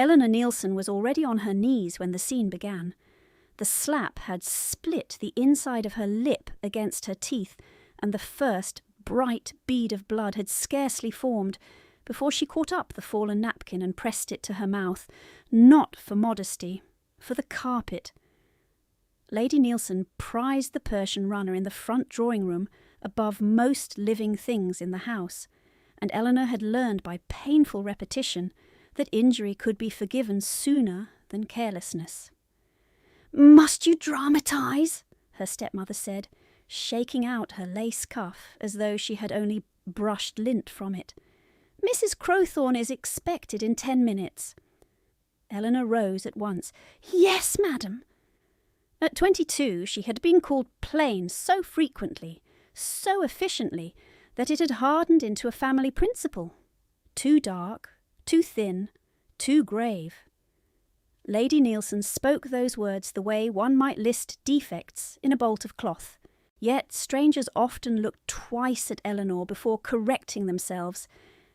Eleanor Nielsen was already on her knees when the scene began. The slap had split the inside of her lip against her teeth, and the first bright bead of blood had scarcely formed before she caught up the fallen napkin and pressed it to her mouth, not for modesty, for the carpet. Lady Nielsen prized the Persian runner in the front drawing-room above most living things in the house, and Eleanor had learned by painful repetition that injury could be forgiven sooner than carelessness. "Must you dramatise?" her stepmother said, shaking out her lace cuff as though she had only brushed lint from it. "Mrs. Crowthorne is expected in 10 minutes. Eleanor rose at once. "Yes, madam." At 22 she had been called plain so frequently, so efficiently, that it had hardened into a family principle. Too dark, too thin, too grave. Lady Nielsen spoke those words the way one might list defects in a bolt of cloth. Yet strangers often looked twice at Eleanor before correcting themselves,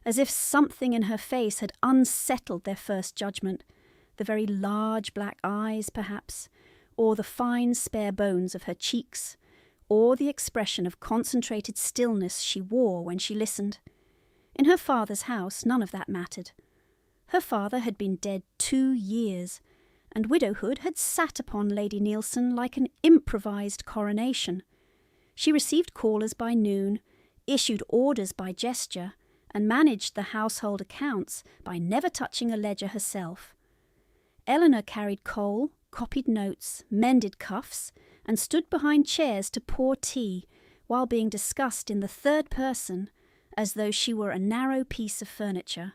as if something in her face had unsettled their first judgment, the very large black eyes, perhaps, or the fine spare bones of her cheeks, or the expression of concentrated stillness she wore when she listened. In her father's house none of that mattered. Her father had been dead 2 years, and widowhood had sat upon Lady Nielsen like an improvised coronation. She received callers by noon, issued orders by gesture, and managed the household accounts by never touching a ledger herself. Eleanor carried coal, copied notes, mended cuffs, and stood behind chairs to pour tea, while being discussed in the third person, as though she were a narrow piece of furniture.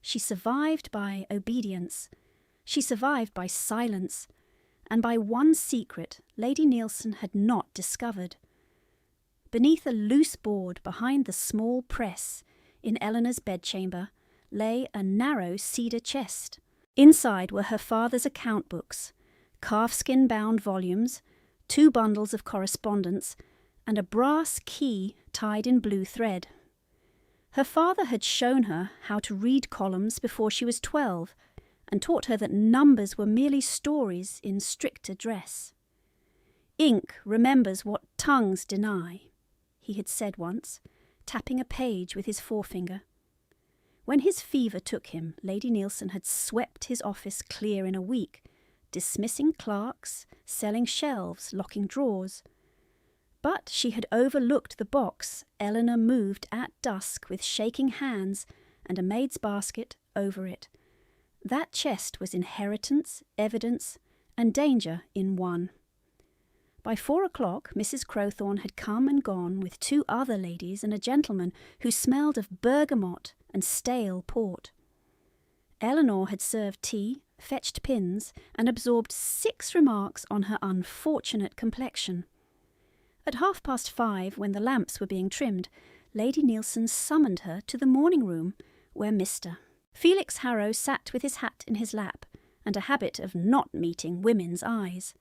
She survived by obedience. She survived by silence, and by one secret Lady Nielsen had not discovered. Beneath a loose board behind the small press in Eleanor's bedchamber lay a narrow cedar chest. Inside were her father's account books, calfskin-bound volumes, 2 bundles of correspondence, and a brass key tied in blue thread. Her father had shown her how to read columns before she was 12, and taught her that numbers were merely stories in stricter dress. "Ink remembers what tongues deny," he had said once, tapping a page with his forefinger. When his fever took him, Lady Nielsen had swept his office clear in a week, dismissing clerks, selling shelves, locking drawers. But she had overlooked the box Eleanor moved at dusk with shaking hands and a maid's basket over it. That chest was inheritance, evidence, and danger in one. By 4 o'clock, Mrs. Crowthorne had come and gone with 2 other ladies and a gentleman who smelled of bergamot and stale port. Eleanor had served tea, fetched pins, and absorbed 6 remarks on her unfortunate complexion. At 5:30, when the lamps were being trimmed, Lady Nielsen summoned her to the morning-room, where Mr. Felix Harrow sat with his hat in his lap, and a habit of not meeting women's eyes.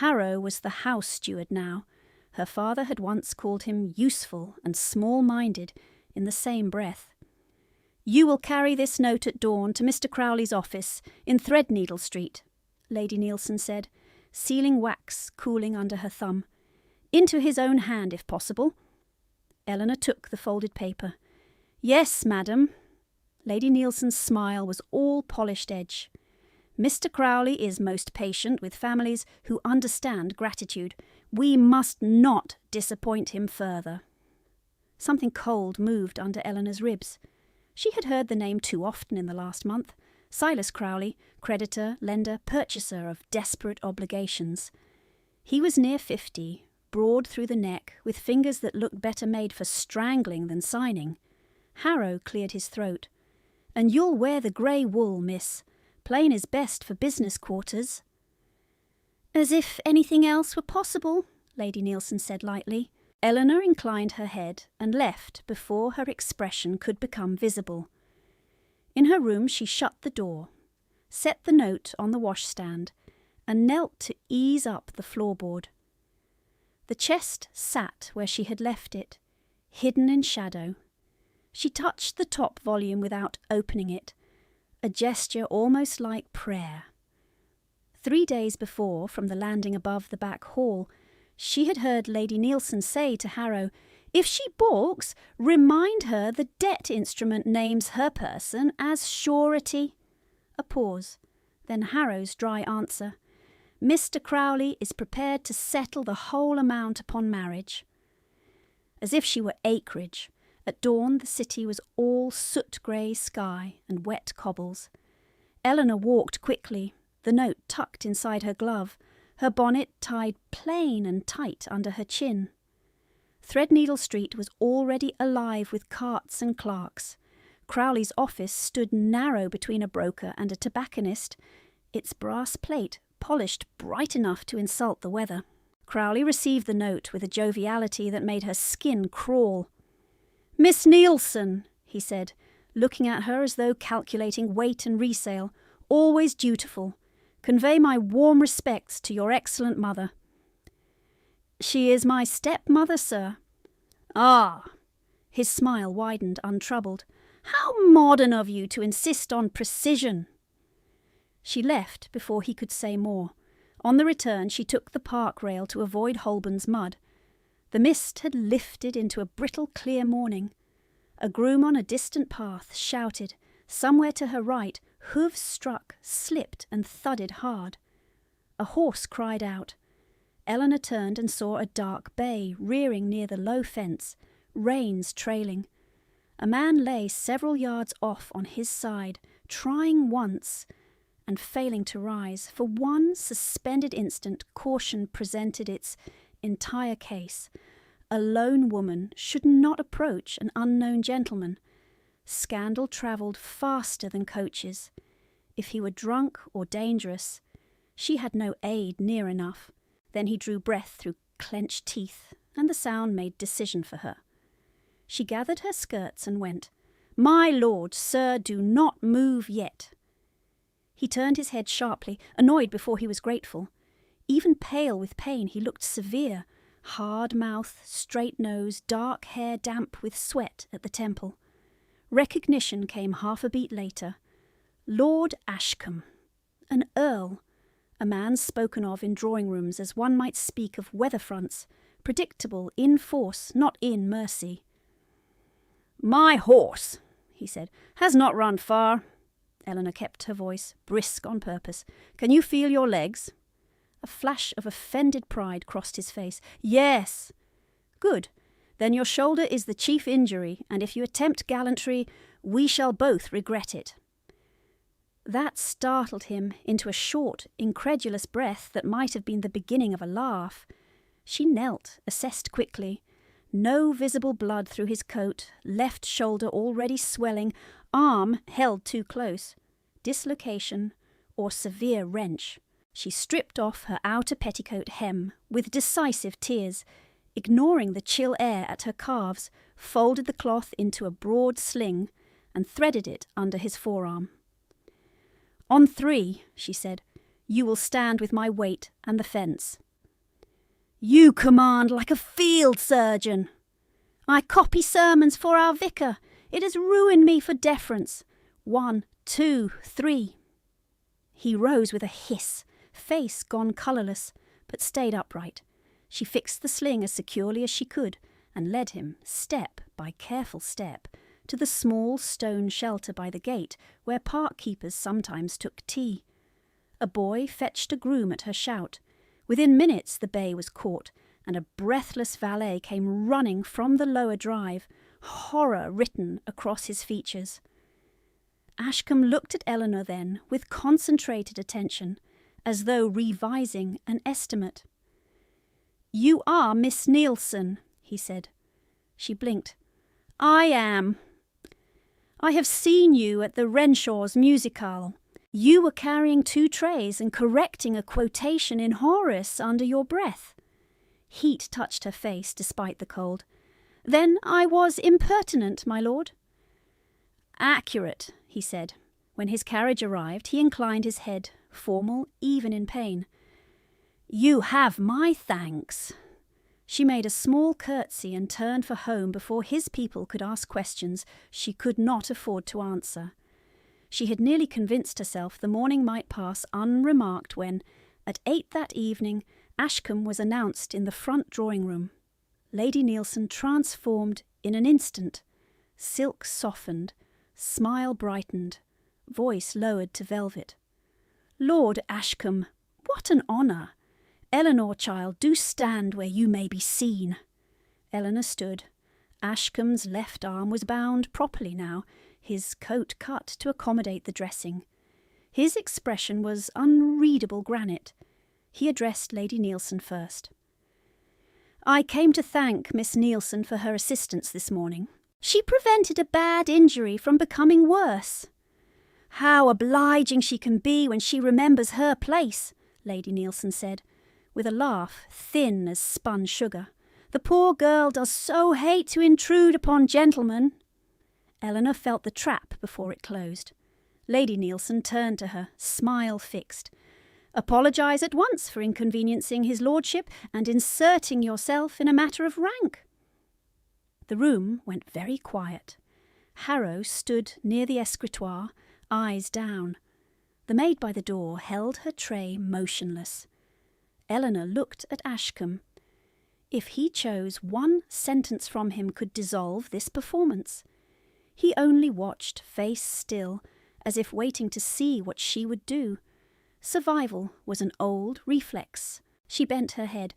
Harrow was the house steward now. Her father had once called him useful and small-minded in the same breath. "You will carry this note at dawn to Mr. Crowley's office in Threadneedle Street," Lady Nielsen said, sealing wax cooling under her thumb. "Into his own hand, if possible." Eleanor took the folded paper. "Yes, madam." Lady Nielsen's smile was all polished edge. "Mr. Crowley is most patient with families who understand gratitude. We must not disappoint him further." Something cold moved under Eleanor's ribs. She had heard the name too often in the last month. Silas Crowley, creditor, lender, purchaser of desperate obligations. He was near 50, broad through the neck, with fingers that looked better made for strangling than signing. Harrow cleared his throat. "And you'll wear the grey wool, miss. Plain is best for business quarters." "As if anything else were possible," Lady Nielsen said lightly. Eleanor inclined her head and left before her expression could become visible. In her room she shut the door, set the note on the washstand, and knelt to ease up the floorboard. The chest sat where she had left it, hidden in shadow. She touched the top volume without opening it. a gesture almost like prayer. 3 days before, from the landing above the back hall, she had heard Lady Nielsen say to Harrow, "If she balks, remind her the debt instrument names her person as surety." A pause, then Harrow's dry answer, "Mr. Crowley is prepared to settle the whole amount upon marriage." As if she were acreage, at dawn the city was all soot-grey sky and wet cobbles. Eleanor walked quickly, the note tucked inside her glove, her bonnet tied plain and tight under her chin. Threadneedle Street was already alive with carts and clerks. Crowley's office stood narrow between a broker and a tobacconist, its brass plate polished bright enough to insult the weather. Crowley received the note with a joviality that made her skin crawl. "Miss Nielsen," he said, looking at her as though calculating weight and resale, "always dutiful. Convey my warm respects to your excellent mother." "She is my stepmother, sir." "Ah!" His smile widened, untroubled. "How modern of you to insist on precision." She left before he could say more. On the return, she took the park rail to avoid Holborn's mud. The mist had lifted into a brittle, clear morning. A groom on a distant path shouted. Somewhere to her right, hooves struck, slipped and thudded hard. A horse cried out. Eleanor turned and saw a dark bay rearing near the low fence, reins trailing. A man lay several yards off on his side, trying once and failing to rise. For one suspended instant, caution presented its entire case. A lone woman should not approach an unknown gentleman. Scandal travelled faster than coaches. If he were drunk or dangerous, she had no aid near enough. Then he drew breath through clenched teeth, and the sound made decision for her. She gathered her skirts and went. "My lord, sir, do not move yet." He turned his head sharply, annoyed before he was grateful. Even pale with pain, he looked severe. Hard mouth, straight nose, dark hair damp with sweat at the temple. Recognition came half a beat later. Lord Ashcombe. An earl. A man spoken of in drawing-rooms as one might speak of weather fronts, predictable in force, not in mercy. "My horse," he said, "has not run far." Eleanor kept her voice, brisk on purpose. "Can you feel your legs?" A flash of offended pride crossed his face. "Yes." "Good. Then your shoulder is the chief injury, and if you attempt gallantry, we shall both regret it." That startled him into a short, incredulous breath that might have been the beginning of a laugh. She knelt, assessed quickly. No visible blood through his coat, left shoulder already swelling, arm held too close. Dislocation or severe wrench. She stripped off her outer petticoat hem with decisive tears, ignoring the chill air at her calves, folded the cloth into a broad sling and threaded it under his forearm. "On 3, she said, "you will stand with my weight and the fence." "You command like a field surgeon." "I copy sermons for our vicar. It has ruined me for deference. 1, 2, 3. He rose with a hiss, face gone colourless, but stayed upright. She fixed the sling as securely as she could and led him, step by careful step, to the small stone shelter by the gate where park keepers sometimes took tea. A boy fetched a groom at her shout. Within minutes the bay was caught, and a breathless valet came running from the lower drive, horror written across his features. Ashcombe looked at Eleanor then with concentrated attention, as though revising an estimate. "You are Miss Nielsen," he said. She blinked. "I am. I have seen you at the Renshaw's musicale. You were carrying 2 trays and correcting a quotation in Horace under your breath." Heat touched her face despite the cold. "Then I was impertinent, my lord." "Accurate," he said. When his carriage arrived, he inclined his head, formal even in pain. "You have my thanks." She made a small curtsy and turned for home before his people could ask questions she could not afford to answer. She had nearly convinced herself the morning might pass unremarked when, at 8 that evening, Ashcombe was announced in the front drawing-room. Lady Neilson transformed in an instant. Silk softened, smile brightened, voice lowered to velvet. "Lord Ashcombe, what an honour! Eleanor, child, do stand where you may be seen." Eleanor stood. Ashcombe's left arm was bound properly now, his coat cut to accommodate the dressing. His expression was unreadable granite. He addressed Lady Neilson first. "I came to thank Miss Neilson for her assistance this morning. She prevented a bad injury from becoming worse." "How obliging she can be when she remembers her place," Lady Neilson said, with a laugh thin as spun sugar. "The poor girl does so hate to intrude upon gentlemen." Eleanor felt the trap before it closed. Lady Neilson turned to her, smile fixed. "Apologise at once for inconveniencing his lordship and inserting yourself in a matter of rank." The room went very quiet. Harrow stood near the escritoire, eyes down. The maid by the door held her tray motionless. Eleanor looked at Ashcombe. If he chose, one sentence from him could dissolve this performance. He only watched, face still, as if waiting to see what she would do. Survival was an old reflex. She bent her head.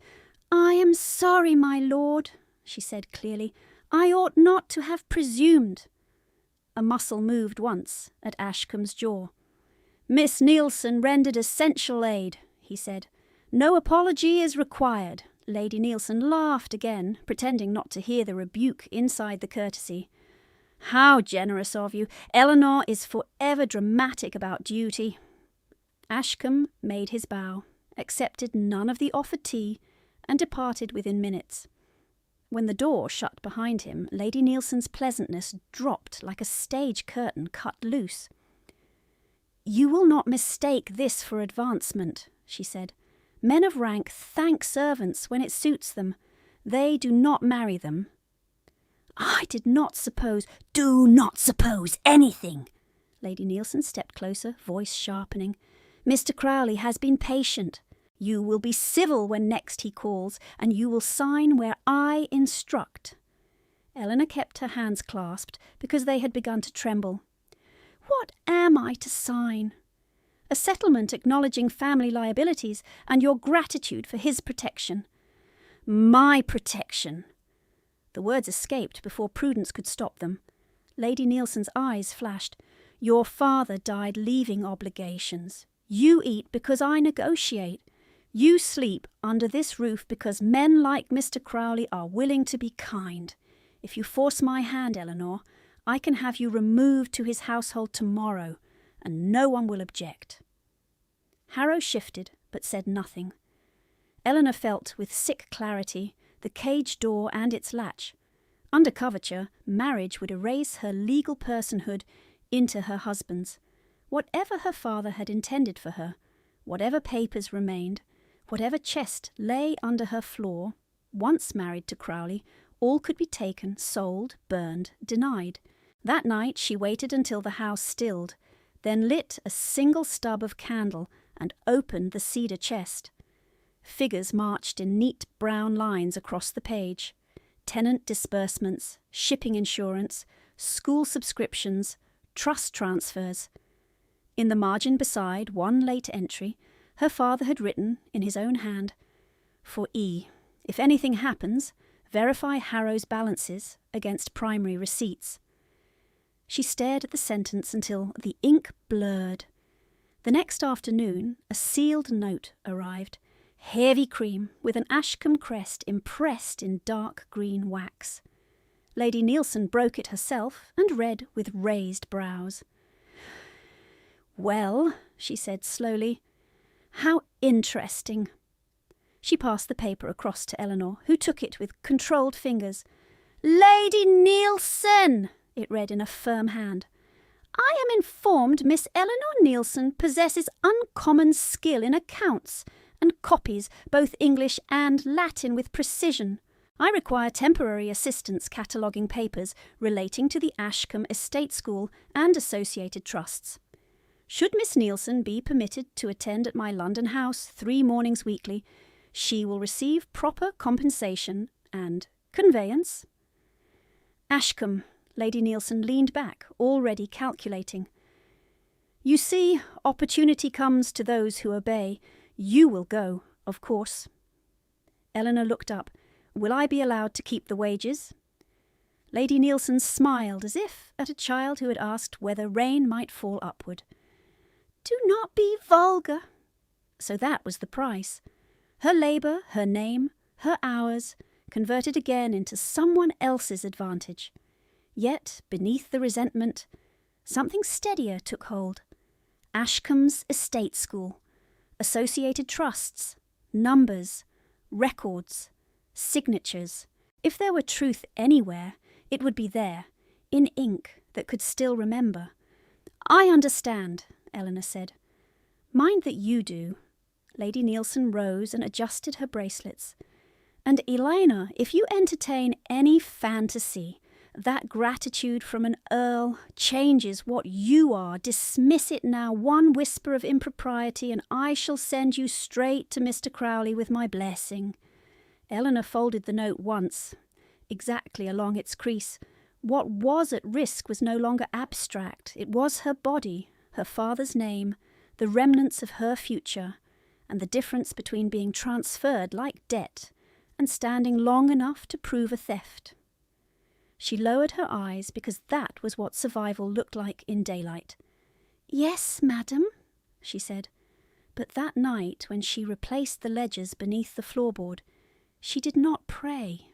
"I am sorry, my lord," she said clearly. "I ought not to have presumed." A muscle moved once at Ashcombe's jaw. "Miss Neilson rendered essential aid," he said. "No apology is required." Lady Neilson laughed again, pretending not to hear the rebuke inside the courtesy. "How generous of you! Eleanor is forever dramatic about duty." Ashcombe made his bow, accepted none of the offered tea, and departed within minutes. When the door shut behind him, Lady Neilson's pleasantness dropped like a stage curtain cut loose. "You will not mistake this for advancement," she said. "Men of rank thank servants when it suits them. They do not marry them." "I did not suppose—" "Do not suppose anything!" Lady Neilson stepped closer, voice sharpening. "Mr. Crowley has been patient. You will be civil when next he calls, and you will sign where I instruct." Eleanor kept her hands clasped because they had begun to tremble. "What am I to sign?" "A settlement acknowledging family liabilities and your gratitude for his protection." "My protection!" The words escaped before Prudence could stop them. Lady Neilson's eyes flashed. "Your father died leaving obligations. You eat because I negotiate. You sleep under this roof because men like Mr. Crowley are willing to be kind. If you force my hand, Eleanor, I can have you removed to his household tomorrow, and no one will object." Harrow shifted, but said nothing. Eleanor felt with sick clarity the cage door and its latch. Under coverture, marriage would erase her legal personhood into her husband's. Whatever her father had intended for her, whatever papers remained, whatever chest lay under her floor, once married to Crowley, all could be taken, sold, burned, denied. That night she waited until the house stilled, then lit a single stub of candle and opened the cedar chest. Figures marched in neat brown lines across the page. Tenant disbursements, shipping insurance, school subscriptions, trust transfers. In the margin beside one late entry, her father had written, in his own hand, "For E. If anything happens, verify Harrow's balances against primary receipts." She stared at the sentence until the ink blurred. The next afternoon, a sealed note arrived, heavy cream with an Ashcombe crest impressed in dark green wax. Lady Neilson broke it herself and read with raised brows. "Well," she said slowly, "how interesting." She passed the paper across to Eleanor, who took it with controlled fingers. "Lady Neilson," it read in a firm hand, "I am informed Miss Eleanor Neilson possesses uncommon skill in accounts and copies both English and Latin with precision. I require temporary assistance cataloguing papers relating to the Ashcombe Estate School and associated trusts. Should Miss Nielsen be permitted to attend at my London house 3 mornings weekly, she will receive proper compensation and conveyance. Ashcombe, Lady Nielsen leaned back, already calculating. You see, opportunity comes to those who obey. You will go, of course. Eleanor looked up. Will I be allowed to keep the wages? Lady Nielsen smiled as if at a child who had asked whether rain might fall upward. Do not be vulgar. So that was the price. Her labour, her name, her hours, converted again into someone else's advantage. Yet, beneath the resentment, something steadier took hold. Ashcombe's estate school, associated trusts, numbers, records, signatures. If there were truth anywhere, it would be there, in ink that could still remember. I understand, Eleanor said. Mind that you do. Lady Nielsen rose and adjusted her bracelets. And Elena, if you entertain any fantasy, that gratitude from an earl changes what you are, dismiss it now, one whisper of impropriety, and I shall send you straight to Mr. Crowley with my blessing. Eleanor folded the note once, exactly along its crease. What was at risk was no longer abstract. It was her body, her father's name, the remnants of her future, and the difference between being transferred like debt and standing long enough to prove a theft. She lowered her eyes because that was what survival looked like in daylight. Yes, madam, she said. But that night, when she replaced the ledgers beneath the floorboard, she did not pray.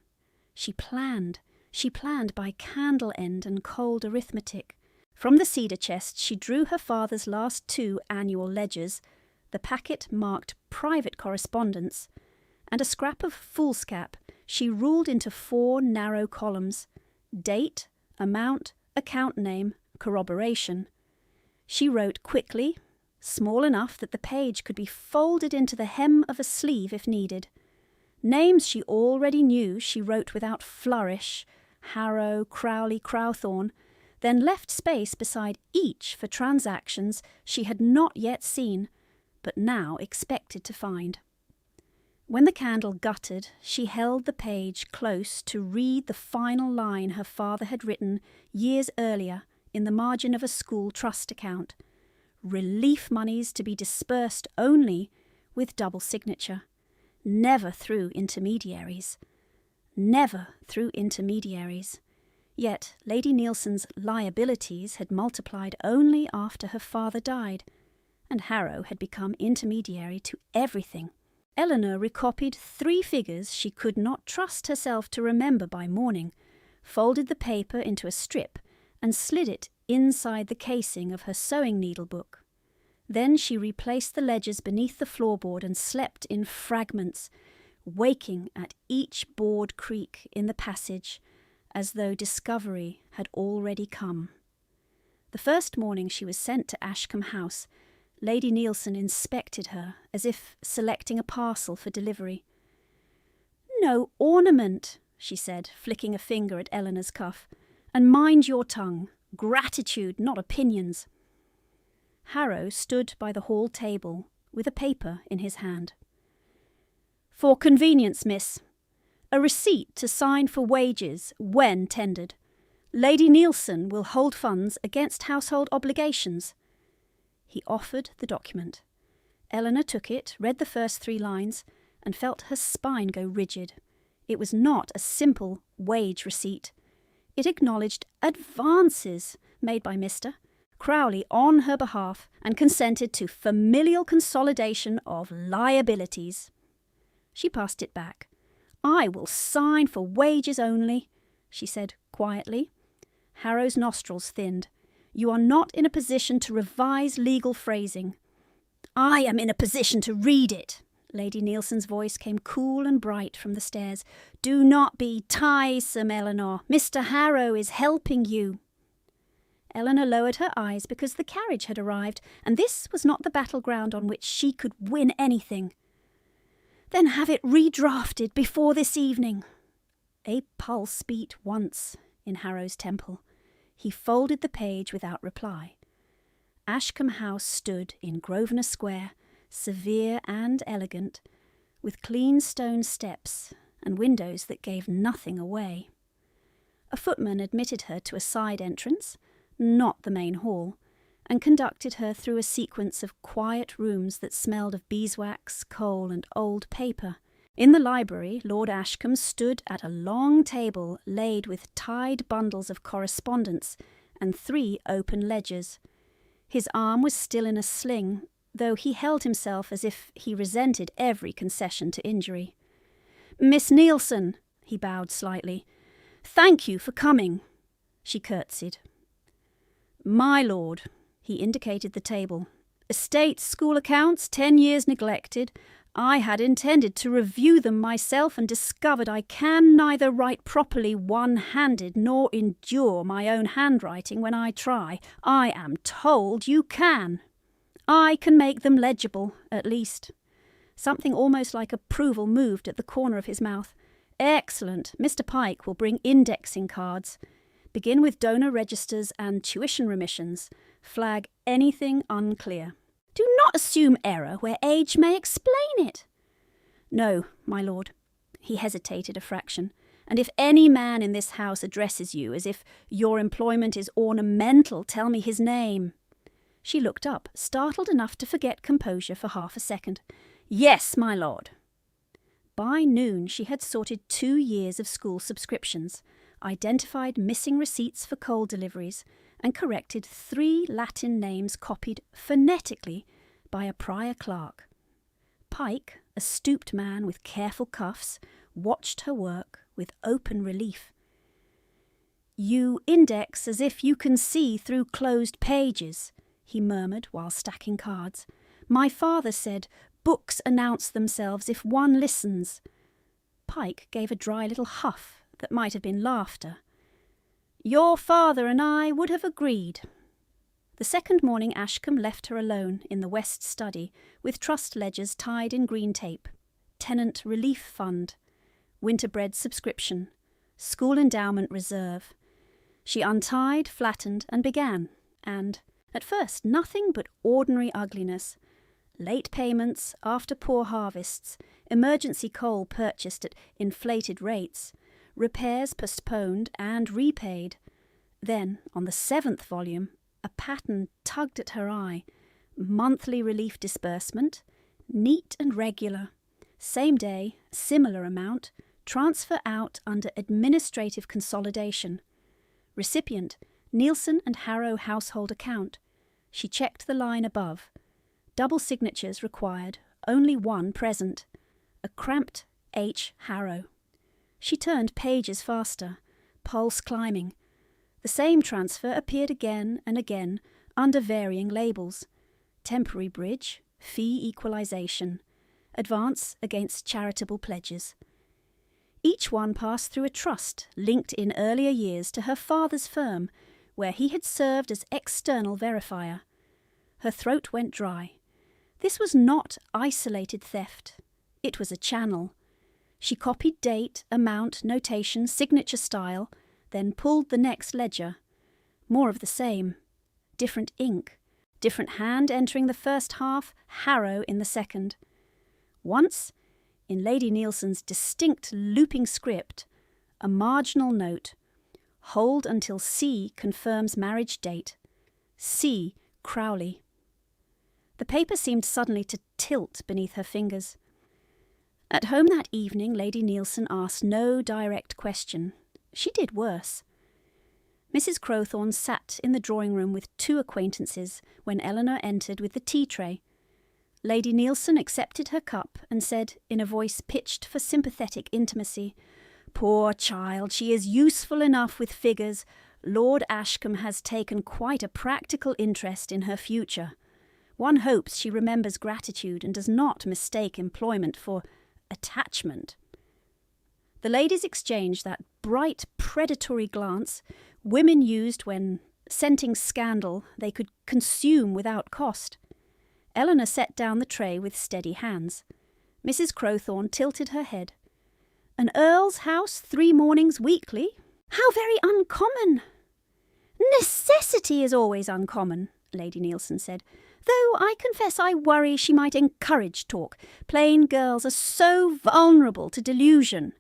She planned. She planned by candle end and cold arithmetic. From the cedar chest she drew her father's last 2 annual ledgers, the packet marked private correspondence, and a scrap of foolscap she ruled into 4 narrow columns: date, amount, account name, corroboration. She wrote quickly, small enough that the page could be folded into the hem of a sleeve if needed. Names she already knew she wrote without flourish: Harrow, Crowley, Crowthorne, then left space beside each for transactions she had not yet seen, but now expected to find. When the candle guttered, she held the page close to read the final line her father had written years earlier in the margin of a school trust account. Relief monies to be dispersed only with double signature. Never through intermediaries. Never through intermediaries. Yet Lady Nielsen's liabilities had multiplied only after her father died, and Harrow had become intermediary to everything. Eleanor recopied 3 figures she could not trust herself to remember by morning, folded the paper into a strip, and slid it inside the casing of her sewing needle book. Then she replaced the ledgers beneath the floorboard and slept in fragments, waking at each board creak in the passage, as though discovery had already come. The first morning she was sent to Ashcombe House, Lady Nielsen inspected her as if selecting a parcel for delivery. No ornament, she said, flicking a finger at Eleanor's cuff. And mind your tongue. Gratitude, not opinions. Harrow stood by the hall table with a paper in his hand. For convenience, miss. A receipt to sign for wages when tendered. Lady Nielsen will hold funds against household obligations. He offered the document. Eleanor took it, read the first 3 lines, and felt her spine go rigid. It was not a simple wage receipt. It acknowledged advances made by Mr. Crowley on her behalf and consented to familial consolidation of liabilities. She passed it back. I will sign for wages only, she said quietly. Harrow's nostrils thinned. You are not in a position to revise legal phrasing. I am in a position to read it. Lady Nielsen's voice came cool and bright from the stairs. Do not be tiresome, Eleanor. Mr. Harrow is helping you. Eleanor lowered her eyes because the carriage had arrived, and this was not the battleground on which she could win anything. Then have it redrafted before this evening. A pulse beat once in Harrow's temple. He folded the page without reply. Ashcombe House stood in Grosvenor Square, severe and elegant, with clean stone steps and windows that gave nothing away. A footman admitted her to a side entrance, not the main hall, and conducted her through a sequence of quiet rooms that smelled of beeswax, coal, and old paper. In the library, Lord Ashcombe stood at a long table laid with tied bundles of correspondence and 3 open ledgers. His arm was still in a sling, though he held himself as if he resented every concession to injury. "Miss Neilson," he bowed slightly. "Thank you for coming." She curtsied. "My lord," he indicated the table. "Estates, school accounts, 10 years neglected. I had intended to review them myself and discovered I can neither write properly one-handed nor endure my own handwriting when I try. I am told you can. I can make them legible, at least." Something almost like approval moved at the corner of his mouth. "Excellent. Mr. Pike will bring indexing cards. Begin with donor registers and tuition remissions. Flag anything unclear. Do not assume error where age may explain it." "No, my lord." He hesitated a fraction. "And if any man in this house addresses you as if your employment is ornamental, tell me his name." She looked up, startled enough to forget composure for half a second. "Yes, my lord." By noon she had sorted 2 years of school subscriptions, identified missing receipts for coal deliveries, and corrected 3 Latin names copied phonetically by a prior clerk. Pike, a stooped man with careful cuffs, watched her work with open relief. "You index as if you can see through closed pages," he murmured while stacking cards. "My father said books announce themselves if one listens." Pike gave a dry little huff that might have been laughter. "Your father and I would have agreed." The second morning Ashcombe left her alone in the west study with trust ledgers tied in green tape, tenant relief fund, winterbred subscription, school endowment reserve. She untied, flattened, and began, and, at first, nothing but ordinary ugliness. Late payments after poor harvests, emergency coal purchased at inflated rates, repairs postponed and repaid. Then, on the 7th volume, a pattern tugged at her eye. Monthly relief disbursement, neat and regular. Same day, similar amount, transfer out under administrative consolidation. Recipient, Neilson and Harrow household account. She checked the line above. Double signatures required, only one present. A cramped H. Harrow. She turned pages faster, pulse climbing. The same transfer appeared again and again, under varying labels. Temporary bridge, fee equalisation, advance against charitable pledges. Each one passed through a trust linked in earlier years to her father's firm, where he had served as external verifier. Her throat went dry. This was not isolated theft. It was a channel. She copied date, amount, notation, signature style, then pulled the next ledger. More of the same. Different ink. Different hand entering the first half, Harrow in the second. Once, in Lady Neilson's distinct looping script, a marginal note. Hold until C confirms marriage date. C. Crowley. The paper seemed suddenly to tilt beneath her fingers. At home that evening, Lady Neilson asked no direct question. She did worse. Mrs. Crowthorne sat in the drawing-room with 2 acquaintances when Eleanor entered with the tea tray. Lady Neilson accepted her cup and said, in a voice pitched for sympathetic intimacy, "Poor child, she is useful enough with figures. Lord Ashcombe has taken quite a practical interest in her future. One hopes she remembers gratitude and does not mistake employment for attachment." The ladies exchanged that bright, predatory glance women used when, scenting scandal, they could consume without cost. Eleanor set down the tray with steady hands. Mrs. Crowthorne tilted her head. "An earl's house 3 mornings weekly? How very uncommon!" "Necessity is always uncommon," Lady Nielsen said, "though I confess I worry she might encourage talk. Plain girls are so vulnerable to delusion."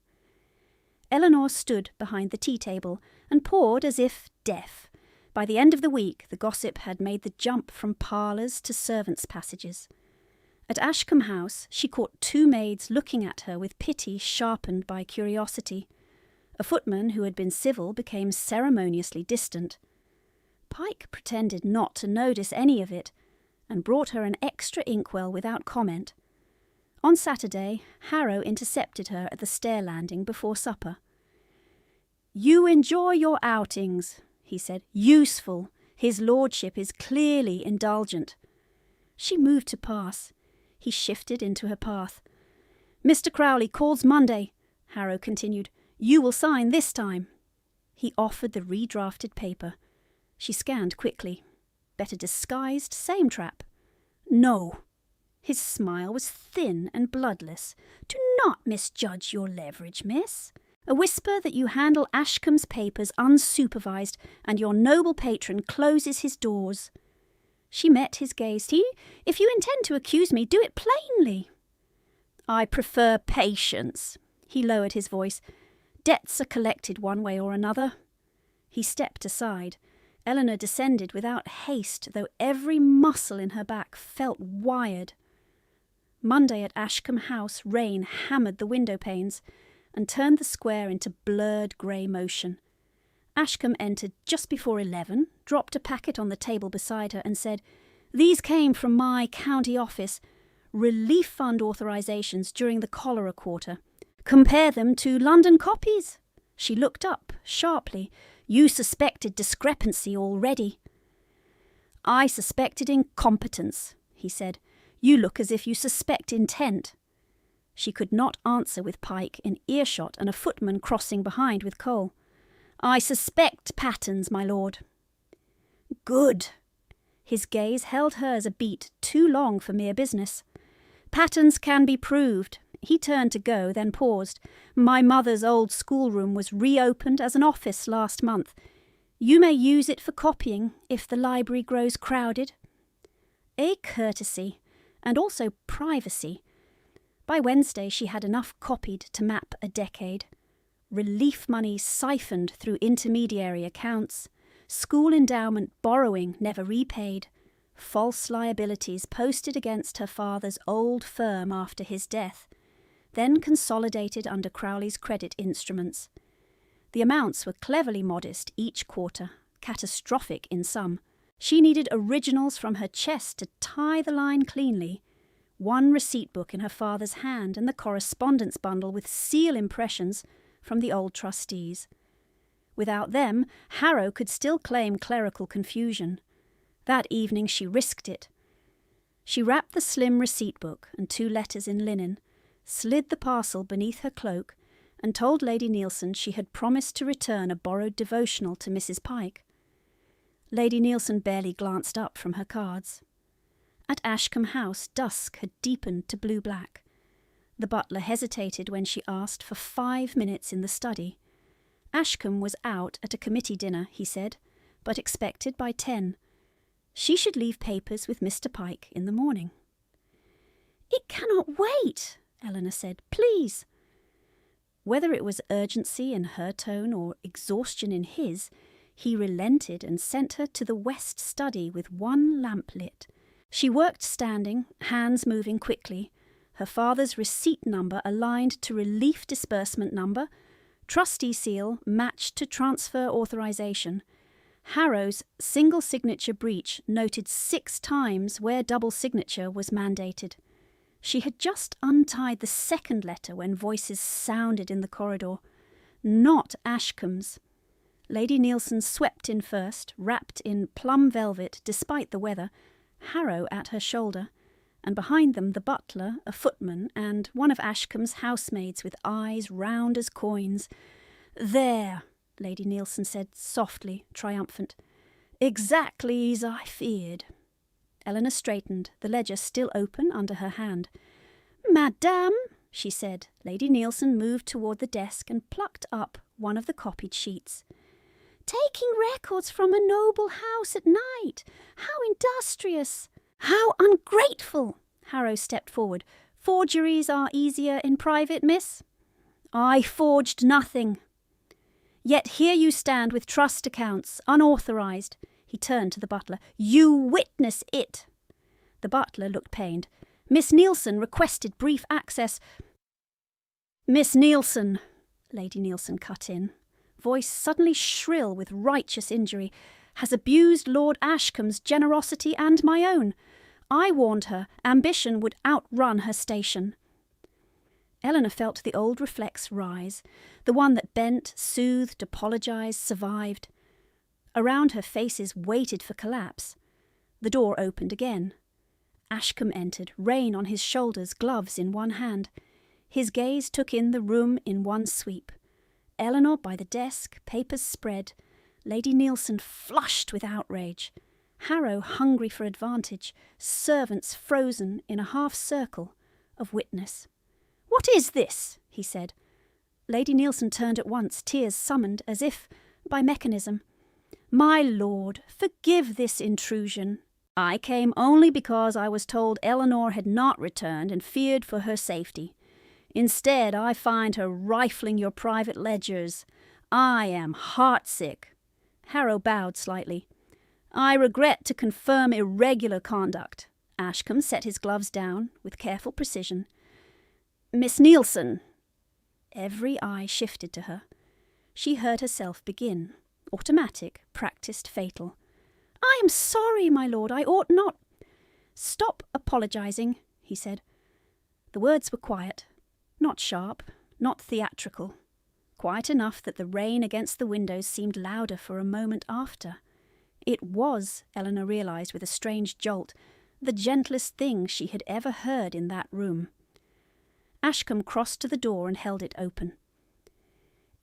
Eleanor stood behind the tea-table and poured as if deaf. By the end of the week, the gossip had made the jump from parlours to servants' passages. At Ashcombe House, she caught 2 maids looking at her with pity sharpened by curiosity. A footman who had been civil became ceremoniously distant. Pike pretended not to notice any of it, and brought her an extra inkwell without comment. On Saturday, Harrow intercepted her at the stair landing before supper. "You enjoy your outings," he said. "Useful. His lordship is clearly indulgent." She moved to pass. He shifted into her path. "Mr. Crowley calls Monday," Harrow continued. "You will sign this time." He offered the redrafted paper. She scanned quickly. Better disguised, same trap. "No." His smile was thin and bloodless. "Do not misjudge your leverage, miss. A whisper that you handle Ashcombe's papers unsupervised, and your noble patron closes his doors." She met his gaze. "If you intend to accuse me, do it plainly." "I prefer patience." He lowered his voice. "Debts are collected one way or another." He stepped aside. Eleanor descended without haste, though every muscle in her back felt wired. Monday at Ashcombe House, rain hammered the window panes and turned the square into blurred grey motion. Ashcombe entered just before 11, dropped a packet on the table beside her and said, "These came from my county office. Relief fund authorisations during the cholera quarter. Compare them to London copies." She looked up sharply. "You suspected discrepancy already." "I suspected incompetence," he said. "You look as if you suspect intent." She could not answer with Pike in earshot and a footman crossing behind with coal. "I suspect patterns, my lord." "Good." His gaze held hers a beat too long for mere business. "Patterns can be proved." He turned to go, then paused. "My mother's old schoolroom was reopened as an office last month. You may use it for copying if the library grows crowded." A courtesy, and also privacy. By Wednesday she had enough copied to map a decade. Relief money siphoned through intermediary accounts. School endowment borrowing never repaid. False liabilities posted against her father's old firm after his death, then consolidated under Crowley's credit instruments. The amounts were cleverly modest each quarter, catastrophic in some. She needed originals from her chest to tie the line cleanly. One receipt book in her father's hand and the correspondence bundle with seal impressions from the old trustees. Without them, Harrow could still claim clerical confusion. That evening she risked it. She wrapped the slim receipt book and 2 letters in linen, slid the parcel beneath her cloak, and told Lady Nielsen she had promised to return a borrowed devotional to Mrs. Pike. Lady Nielsen barely glanced up from her cards. At Ashcombe House, dusk had deepened to blue-black. The butler hesitated when she asked for 5 minutes in the study. Ashcombe was out at a committee dinner, he said, but expected by 10. She should leave papers with Mr. Pike in the morning. "It cannot wait," Eleanor said. "Please." Whether it was urgency in her tone or exhaustion in his, he relented and sent her to the west study with 1 lamp lit. She worked standing, hands moving quickly, her father's receipt number aligned to relief disbursement number, trustee seal matched to transfer authorization. Harrow's single signature breach noted 6 times where double signature was mandated. She had just untied the second letter when voices sounded in the corridor. Not Ashcombe's. Lady Nielsen swept in first, wrapped in plum velvet despite the weather, Harrow at her shoulder, and behind them the butler, a footman, and one of Ashcombe's housemaids with eyes round as coins. "There," Lady Nielsen said softly, triumphant. "Exactly as I feared." Eleanor straightened, the ledger still open under her hand. "Madame," she said. Lady Nielsen moved toward the desk and plucked up one of the copied sheets. "Taking records from a noble house at night. How industrious! How ungrateful! Harrow stepped forward. Forgeries are easier in private, miss. I forged nothing. Yet here you stand with trust accounts, unauthorised. He turned to the butler. You witness it. The butler looked pained. Miss Nielsen requested brief access. Miss Nielsen, Lady Nielsen cut in, voice suddenly shrill with righteous injury, has abused Lord Ashcombe's generosity and my own. I warned her ambition would outrun her station. Eleanor felt the old reflex rise, the one that bent, soothed, apologised, survived. Around her faces waited for collapse. The door opened again. Ashcombe entered, rein on his shoulders, gloves in one hand. His gaze took in the room in one sweep. Eleanor by the desk, papers spread. Lady Nielsen flushed with outrage. Harrow hungry for advantage. Servants frozen in a half-circle of witness. "What is this?" he said. Lady Nielsen turned at once, tears summoned as if by mechanism. "My lord, forgive this intrusion. I came only because I was told Eleanor had not returned and feared for her safety. Instead, I find her rifling your private ledgers. I am heartsick." Harrow bowed slightly. "I regret to confirm irregular conduct." Ashcombe set his gloves down with careful precision. "Miss Nielsen." Every eye shifted to her. She heard herself begin. Automatic, practised, fatal. "I am sorry, my lord, I ought not—" "Stop apologising," he said. The words were quiet, not sharp, not theatrical. Quiet enough that the rain against the windows seemed louder for a moment after. It was, Eleanor realised with a strange jolt, the gentlest thing she had ever heard in that room. Ashcombe crossed to the door and held it open.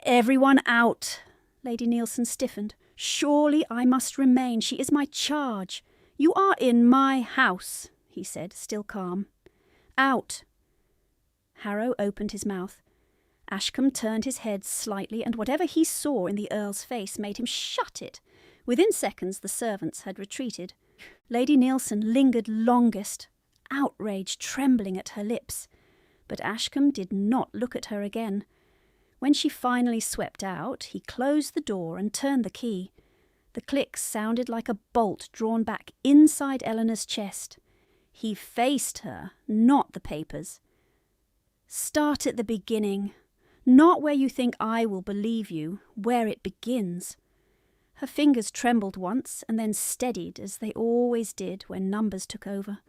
"Everyone out!" Lady Nielsen stiffened. "Surely I must remain. She is my charge. You are in my house," he said, still calm. "Out!" Harrow opened his mouth. Ashcombe turned his head slightly, and whatever he saw in the Earl's face made him shut it. Within seconds the servants had retreated. Lady Nielsen lingered longest, outrage trembling at her lips. But Ashcombe did not look at her again. When she finally swept out, he closed the door and turned the key. The click sounded like a bolt drawn back inside Eleanor's chest. He faced her, not the papers. "Start at the beginning. Not where you think I will believe you, where it begins." Her fingers trembled once and then steadied as they always did when numbers took over.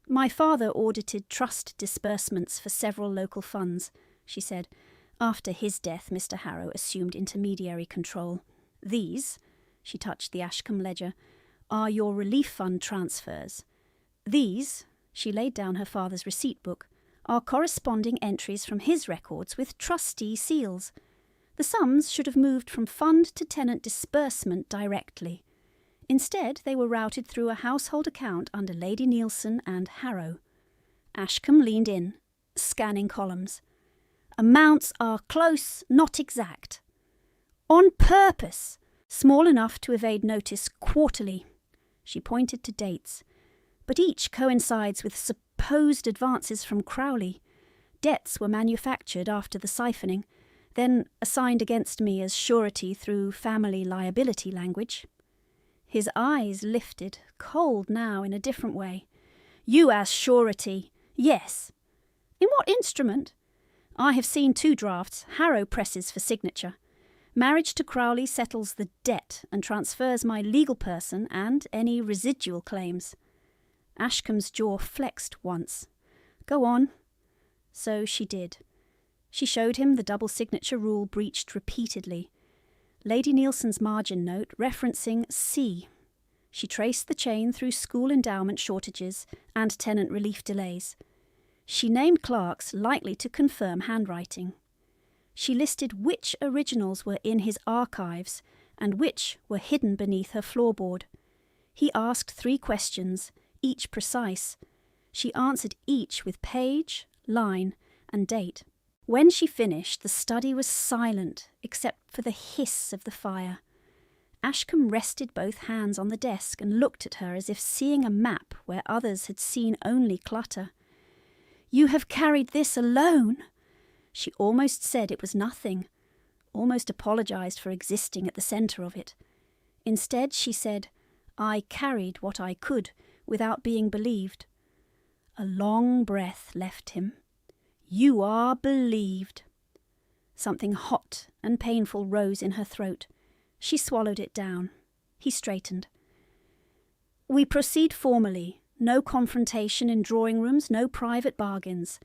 "My father audited trust disbursements for several local funds," she said. "After his death, Mr. Harrow assumed intermediary control. These," she touched the Ashcombe ledger, "are your relief fund transfers. These," she laid down her father's receipt book, "are corresponding entries from his records with trustee seals. The sums should have moved from fund to tenant disbursement directly. Instead, they were routed through a household account under Lady Nielsen and Harrow." Ashcombe leaned in, scanning columns. "Amounts are close, not exact. On purpose. Small enough to evade notice quarterly." She pointed to dates. "But each coincides with supposed advances from Crowley. Debts were manufactured after the siphoning, then assigned against me as surety through family liability language." His eyes lifted, cold now in a different way. "You as surety? Yes. In what instrument? I have seen 2 drafts. Harrow presses for signature. Marriage to Crowley settles the debt and transfers my legal person and any residual claims." Ashcombe's jaw flexed once. "Go on." So she did. She showed him the double signature rule breached repeatedly. Lady Nielsen's margin note referencing C. She traced the chain through school endowment shortages and tenant relief delays. She named clerks likely to confirm handwriting. She listed which originals were in his archives and which were hidden beneath her floorboard. He asked 3 questions, each precise. She answered each with page, line, and date. When she finished, the study was silent except for the hiss of the fire. Ashcombe rested both hands on the desk and looked at her as if seeing a map where others had seen only clutter. "You have carried this alone?" She almost said it was nothing, almost apologised for existing at the centre of it. Instead, she said, "I carried what I could without being believed." A long breath left him. "You are believed." Something hot and painful rose in her throat. She swallowed it down. He straightened. "We proceed formally. No confrontation in drawing rooms, no private bargains.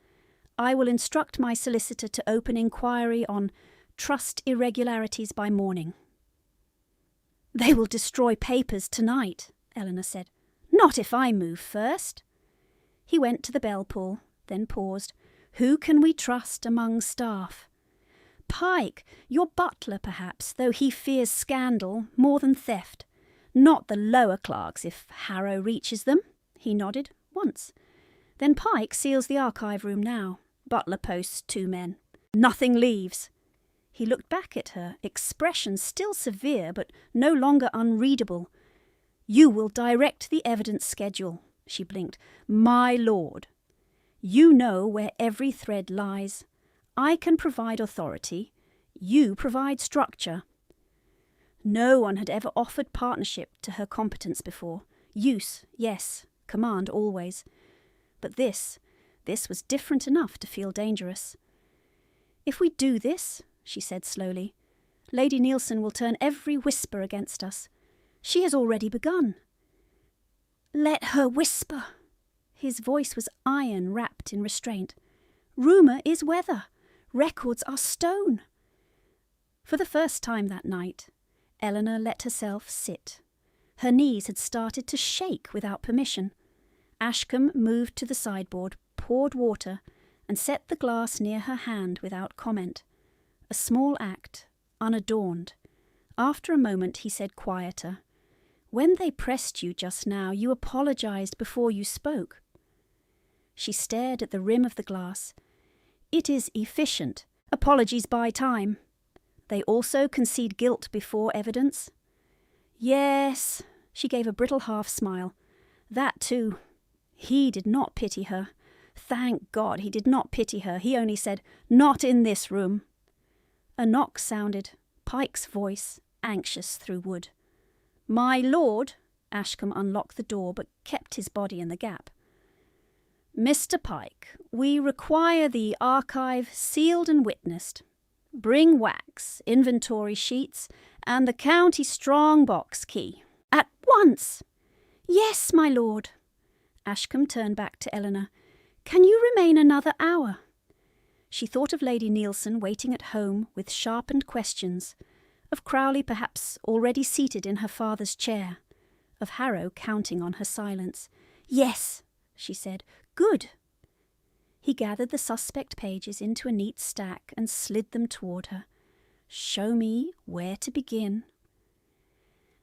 I will instruct my solicitor to open inquiry on trust irregularities by morning." "They will destroy papers tonight," Eleanor said. "Not if I move first." He went to the bell pull, then paused. "Who can we trust among staff?" "Pike, your butler perhaps, though he fears scandal more than theft. Not the lower clerks if Harrow reaches them." He nodded, once. "Then Pike seals the archive room now. Butler posts 2 men. Nothing leaves." He looked back at her, expression still severe but no longer unreadable. "You will direct the evidence schedule," she blinked. "My lord. You know where every thread lies. I can provide authority. You provide structure." No one had ever offered partnership to her competence before. Use, yes. Command, always. But this was different enough to feel dangerous. "If we do this," she said slowly, "Lady Nielsen will turn every whisper against us. She has already begun." "Let her whisper." His voice was iron wrapped in restraint. "Rumour is weather. Records are stone." For the first time that night, Eleanor let herself sit. Her knees had started to shake without permission. Ashcombe moved to the sideboard, poured water, and set the glass near her hand without comment. A small act, unadorned. After a moment he said quieter, "When they pressed you just now, you apologised before you spoke." She stared at the rim of the glass. "It is efficient. Apologies buy time." "They also concede guilt before evidence?" "Yes." She gave a brittle half-smile. "That too." He did not pity her. Thank God he did not pity her. He only said, "Not in this room." A knock sounded. Pike's voice, anxious through wood. "My lord." Ashcombe unlocked the door but kept his body in the gap. "Mr. Pike, we require the archive sealed and witnessed. Bring wax, inventory sheets, and the county strong box key. At once!" "Yes, my lord." Ashcombe turned back to Eleanor. "Can you remain another hour?" She thought of Lady Nielsen waiting at home with sharpened questions, of Crowley perhaps already seated in her father's chair, of Harrow counting on her silence. "Yes," she said. "Good." He gathered the suspect pages into a neat stack and slid them toward her. "Show me where to begin."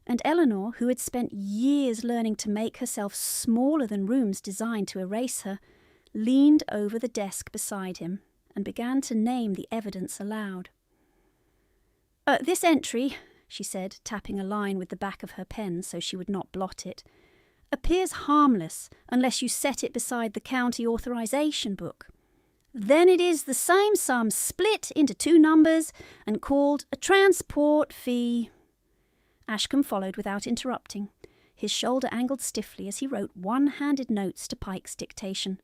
And Eleanor, who had spent years learning to make herself smaller than rooms designed to erase her, leaned over the desk beside him and began to name the evidence aloud. "This entry," she said, tapping a line with the back of her pen so she would not blot it, "appears harmless unless you set it beside the county authorisation book. Then it is the same sum split into 2 numbers and called a transport fee." Ashcombe followed without interrupting. His shoulder angled stiffly as he wrote one-handed notes to Pike's dictation.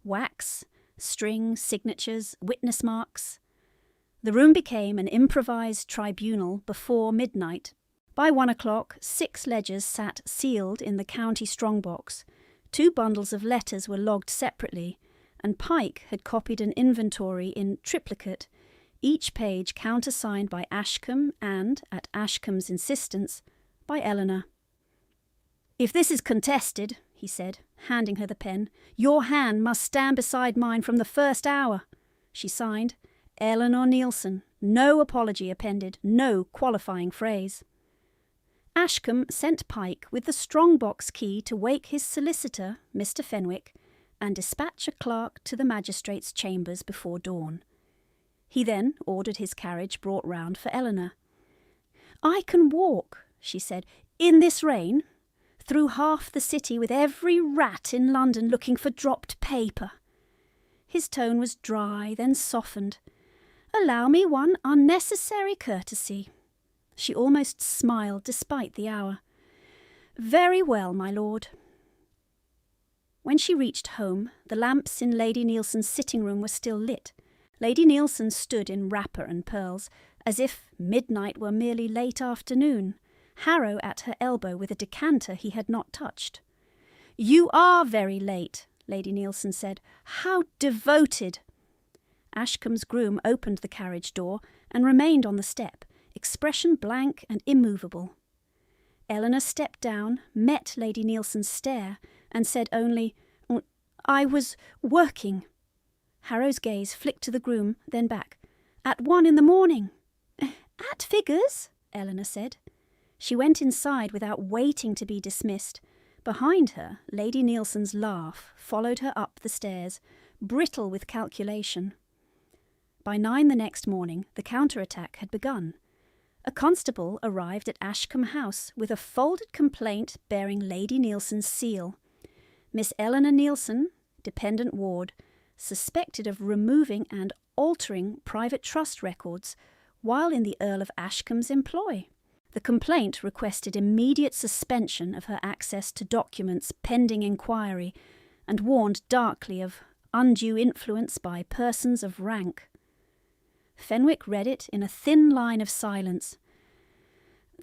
Wax, string, signatures, witness marks. The room became an improvised tribunal before midnight. By 1 o'clock, 6 ledgers sat sealed in the county strongbox. 2 bundles of letters were logged separately, and Pike had copied an inventory in triplicate, each page countersigned by Ashcombe and, at Ashcombe's insistence, by Eleanor. "If this is contested," he said, handing her the pen, "your hand must stand beside mine from the first hour." She signed, "Eleanor Nielsen." No apology appended, no qualifying phrase. Ashcombe sent Pike with the strongbox key to wake his solicitor, Mr. Fenwick, and dispatch a clerk to the magistrate's chambers before dawn. He then ordered his carriage brought round for Eleanor. "I can walk," she said, "in this rain? Through half the city with every rat in London looking for dropped paper." His tone was dry, then softened. "Allow me one unnecessary courtesy." She almost smiled despite the hour. "Very well, my lord." When she reached home, the lamps in Lady Neilson's sitting room were still lit. Lady Neilson stood in wrapper and pearls, as if midnight were merely late afternoon, Harrow at her elbow with a decanter he had not touched. "You are very late," Lady Neilson said. "How devoted!" Ashcombe's groom opened the carriage door and remained on the step, expression blank and immovable. Eleanor stepped down, met Lady Neilson's stare, and said only, "I was working." Harrow's gaze flicked to the groom, then back. "At 1 in the morning." "At figures," Eleanor said. She went inside without waiting to be dismissed. Behind her, Lady Neilson's laugh followed her up the stairs, brittle with calculation. By 9 the next morning, the counter-attack had begun. A constable arrived at Ashcombe House with a folded complaint bearing Lady Neilson's seal. Miss Eleanor Neilson, dependent ward, suspected of removing and altering private trust records while in the Earl of Ashcombe's employ. The complaint requested immediate suspension of her access to documents pending inquiry and warned darkly of undue influence by persons of rank. Fenwick read it in a thin line of silence.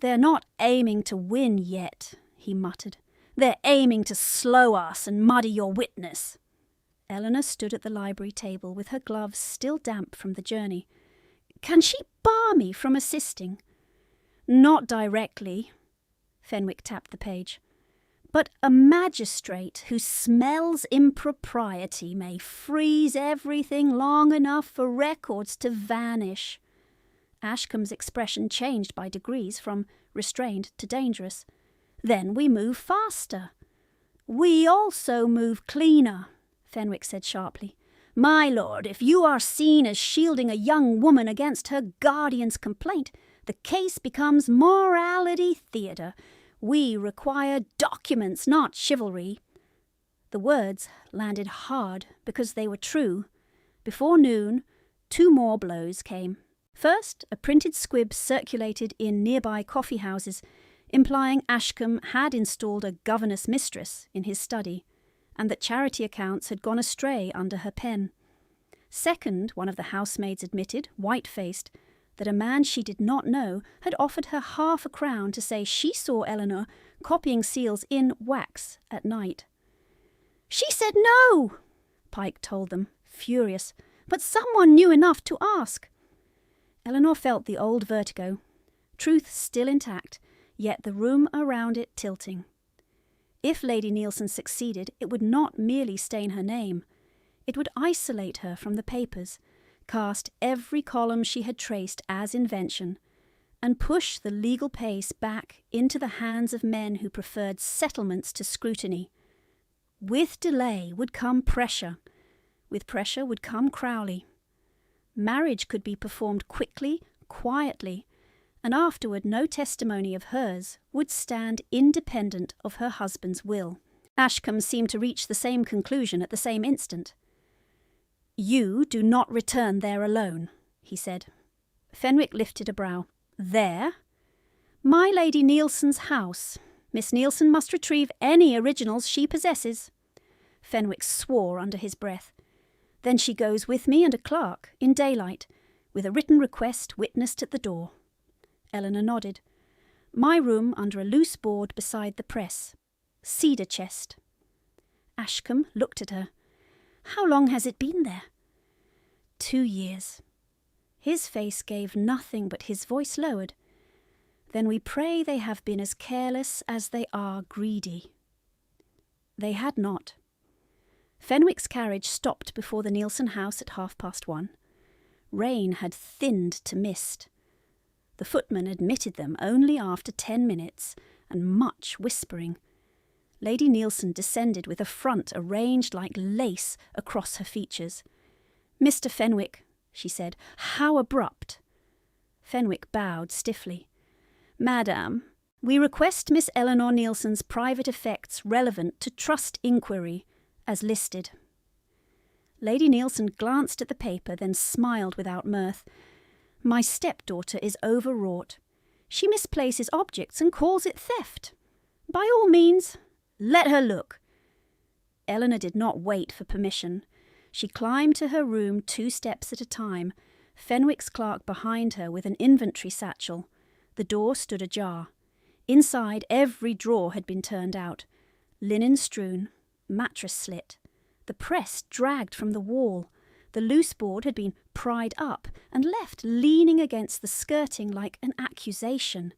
"They're not aiming to win yet," he muttered. "They're aiming to slow us and muddy your witness." Eleanor stood at the library table with her gloves still damp from the journey. "Can she bar me from assisting?" "Not directly." Fenwick tapped the page. "But a magistrate who smells impropriety may freeze everything long enough for records to vanish." Ashcombe's expression changed by degrees from restrained to dangerous. "Then we move faster." "We also move cleaner," Fenwick said sharply. "My lord, if you are seen as shielding a young woman against her guardian's complaint, the case becomes morality theatre. We require documents, not chivalry." The words landed hard because they were true. Before noon, 2 more blows came. First, a printed squib circulated in nearby coffee houses, implying Ashcombe had installed a governess-mistress in his study, and that charity accounts had gone astray under her pen. Second, one of the housemaids admitted, white-faced, that a man she did not know had offered her £0.50 to say she saw Eleanor copying seals in wax at night. "She said no," Pike told them, furious, "but someone knew enough to ask." Eleanor felt the old vertigo, truth still intact, yet the room around it tilting. If Lady Neilson succeeded, it would not merely stain her name. It would isolate her from the papers, cast every column she had traced as invention, and push the legal pace back into the hands of men who preferred settlements to scrutiny. With delay would come pressure. With pressure would come Crowley. Marriage could be performed quickly, quietly, and afterward no testimony of hers would stand independent of her husband's will. Ashcombe seemed to reach the same conclusion at the same instant. "You do not return there alone," he said. Fenwick lifted a brow. "There?" "My Lady Neilson's house. Miss Neilson must retrieve any originals she possesses." Fenwick swore under his breath. "Then she goes with me and a clerk, in daylight, with a written request witnessed at the door." Eleanor nodded. "My room under a loose board beside the press. Cedar chest." Ashcombe looked at her. "How long has it been there?" 2 years. His face gave nothing, but his voice lowered. "Then we pray they have been as careless as they are greedy." They had not. Fenwick's carriage stopped before the Neilson house at 1:30. Rain had thinned to mist. The footman admitted them only after 10 minutes, and much whispering. Lady Neilson descended with a front arranged like lace across her features. "Mr. Fenwick," she said, "how abrupt." Fenwick bowed stiffly. "Madam, We request Miss Eleanor Nielsen's private effects relevant to trust inquiry, as listed. Lady Nielsen glanced at the paper, then smiled without mirth. My stepdaughter is overwrought. She misplaces objects and calls it theft. By all means, let her look. Eleanor did not wait for permission. She climbed to her room 2 steps at a time, Fenwick's clerk behind her with an inventory satchel. The door stood ajar. Inside, every drawer had been turned out. Linen strewn, mattress slit. The press dragged from the wall. The loose board had been pried up and left leaning against the skirting like an accusation.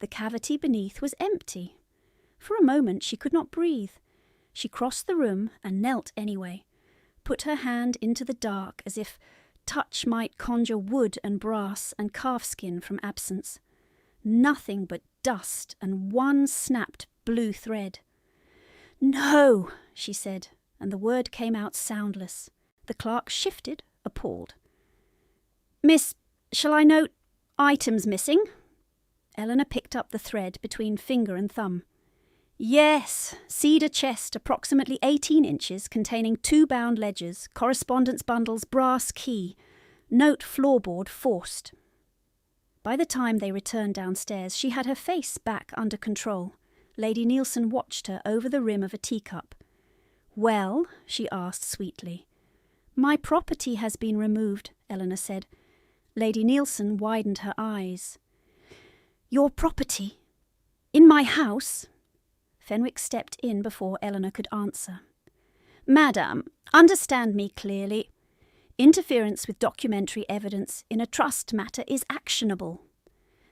The cavity beneath was empty. For a moment she could not breathe. She crossed the room and knelt anyway, put her hand into the dark as if touch might conjure wood and brass and calfskin from absence. Nothing but dust and one snapped blue thread. "No," she said, and the word came out soundless. The clerk shifted, appalled. "Miss, shall I note items missing?" Eleanor picked up the thread between finger and thumb. "Yes, cedar chest approximately 18 inches containing 2 bound ledgers, correspondence bundles, brass key. Note floorboard forced." By the time they returned downstairs, she had her face back under control. Lady Nielsen watched her over the rim of a teacup. "Well?" she asked sweetly. "My property has been removed," Eleanor said. Lady Nielsen widened her eyes. "Your property? In my house?" Fenwick stepped in before Eleanor could answer. "Madam, understand me clearly. Interference with documentary evidence in a trust matter is actionable."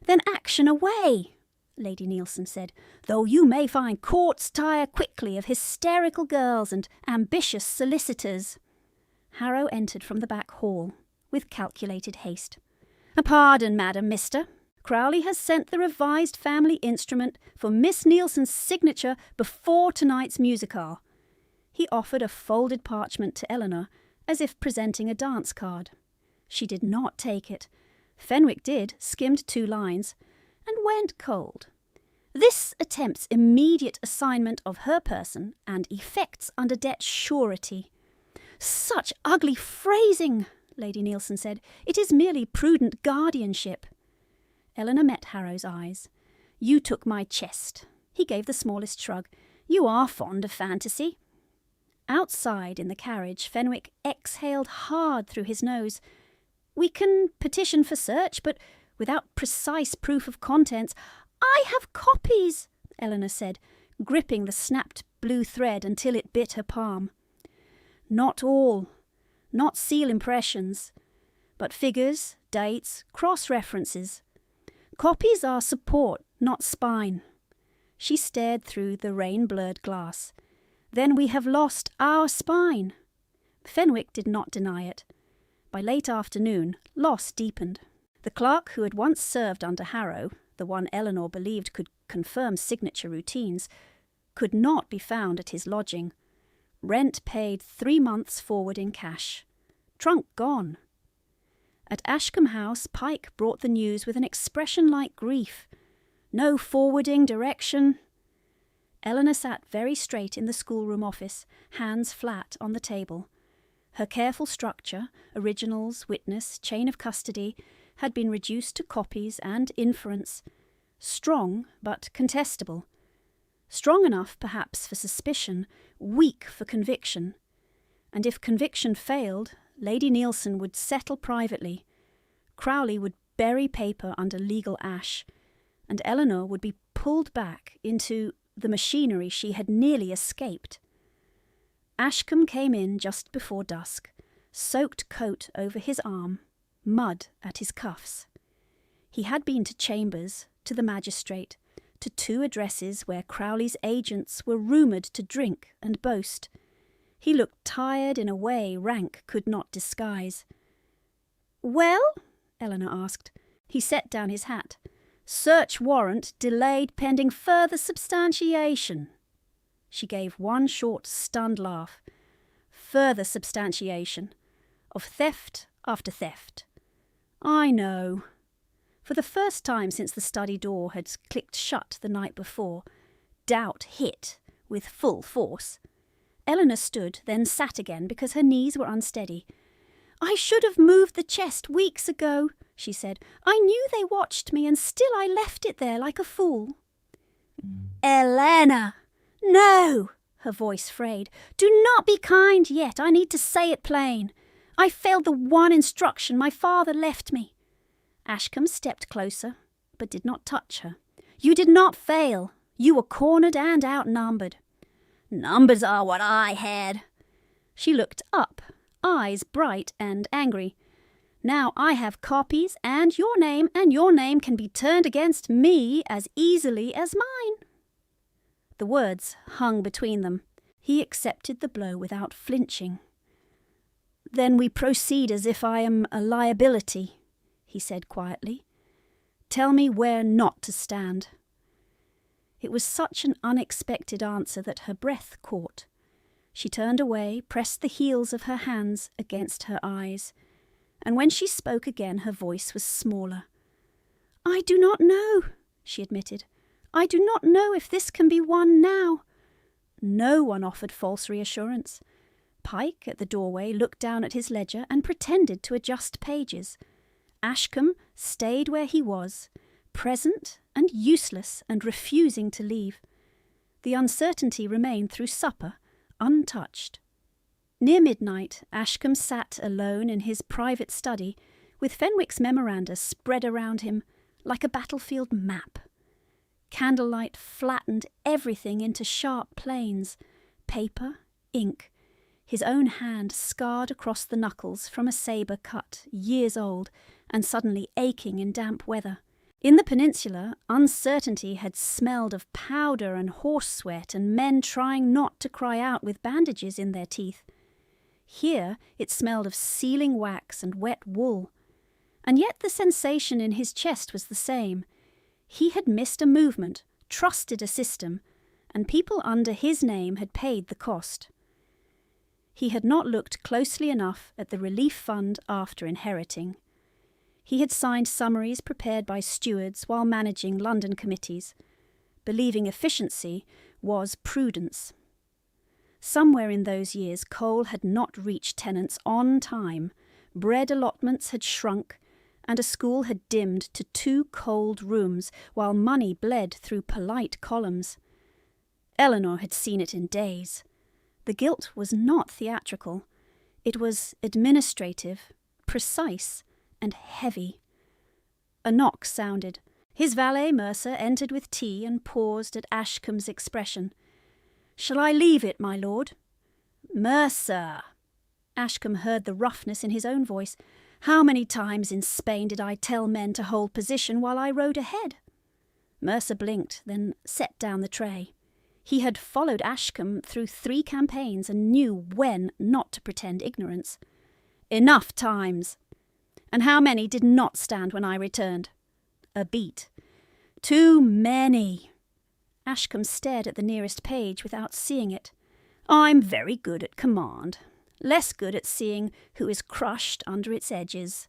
"Then action away," Lady Nielsen said, "though you may find courts tire quickly of hysterical girls and ambitious solicitors." Harrow entered from the back hall, with calculated haste. "Pardon, madam, mister. Crowley has sent the revised family instrument for Miss Nielsen's signature before tonight's musical." He offered a folded parchment to Eleanor, as if presenting a dance card. She did not take it. Fenwick did, skimmed 2 lines, and went cold. "This attempts immediate assignment of her person and effects under debt surety." "Such ugly phrasing," Lady Nielsen said. "It is merely prudent guardianship." Eleanor met Harrow's eyes. "You took my chest." He gave the smallest shrug. "You are fond of fantasy." Outside in the carriage, Fenwick exhaled hard through his nose. "We can petition for search, but without precise proof of contents." "I have copies," Eleanor said, gripping the snapped blue thread until it bit her palm. "Not all. Not seal impressions. But figures, dates, cross-references. Copies are support, not spine." She stared through the rain-blurred glass. "Then we have lost our spine." Fenwick did not deny it. By late afternoon, loss deepened. The clerk who had once served under Harrow, the one Eleanor believed could confirm signature routines, could not be found at his lodging. Rent paid 3 months forward in cash. Trunk gone. At Ashcombe House, Pike brought the news with an expression like grief. No forwarding direction. Eleanor sat very straight in the schoolroom office, hands flat on the table. Her careful structure, originals, witness, chain of custody, had been reduced to copies and inference. Strong, but contestable. Strong enough, perhaps, for suspicion, weak for conviction. And if conviction failed, Lady Nielsen would settle privately. Crowley would bury paper under legal ash, and Eleanor would be pulled back into the machinery she had nearly escaped. Ashcombe came in just before dusk, soaked coat over his arm, mud at his cuffs. He had been to chambers, to the magistrate, to 2 addresses where Crowley's agents were rumoured to drink and boast. He looked tired in a way rank could not disguise. "Well?" Eleanor asked. He set down his hat. "Search warrant delayed pending further substantiation." She gave one short, stunned laugh. "Further substantiation. Of theft after theft. I know." For the first time since the study door had clicked shut the night before, doubt hit with full force. Eleanor stood, then sat again because her knees were unsteady. "I should have moved the chest weeks ago," she said. "I knew they watched me, and still I left it there like a fool." "Elena! No!" Her voice frayed. "Do not be kind yet. I need to say it plain. I failed the one instruction my father left me." Ashcombe stepped closer, but did not touch her. "You did not fail. You were cornered and outnumbered." "Numbers are what I had." She looked up, eyes bright and angry. "Now I have copies and your name can be turned against me as easily as mine." The words hung between them. He accepted the blow without flinching. "Then we proceed as if I am a liability," he said quietly. "Tell me where not to stand." It was such an unexpected answer that her breath caught. She turned away, pressed the heels of her hands against her eyes, and when she spoke again her voice was smaller. "I do not know," she admitted. "I do not know if this can be won now." No one offered false reassurance. Pike, at the doorway, looked down at his ledger and pretended to adjust pages. Ashcombe stayed where he was, present and useless and refusing to leave. The uncertainty remained through supper, untouched. Near midnight, Ashcombe sat alone in his private study, with Fenwick's memoranda spread around him like a battlefield map. Candlelight flattened everything into sharp planes, paper, ink, his own hand scarred across the knuckles from a sabre cut, years old, and suddenly aching in damp weather. In the peninsula, uncertainty had smelled of powder and horse sweat and men trying not to cry out with bandages in their teeth. Here it smelled of sealing wax and wet wool. And yet the sensation in his chest was the same. He had missed a movement, trusted a system, and people under his name had paid the cost. He had not looked closely enough at the relief fund after inheriting. He had signed summaries prepared by stewards while managing London committees, believing efficiency was prudence. Somewhere in those years coal had not reached tenants on time, bread allotments had shrunk, and a school had dimmed to 2 cold rooms while money bled through polite columns. Eleanor had seen it in days. The guilt was not theatrical. It was administrative, precise, and heavy. A knock sounded. His valet, Mercer, entered with tea and paused at Ashcombe's expression. "Shall I leave it, my lord?" "Mercer!" Ashcombe heard the roughness in his own voice. "How many times in Spain did I tell men to hold position while I rode ahead?" Mercer blinked, then set down the tray. He had followed Ashcombe through 3 campaigns and knew when not to pretend ignorance. "Enough times." "And how many did not stand when I returned?" "A beat." "Too many." Ashcombe stared at the nearest page without seeing it. "I'm very good at command. Less good at seeing who is crushed under its edges."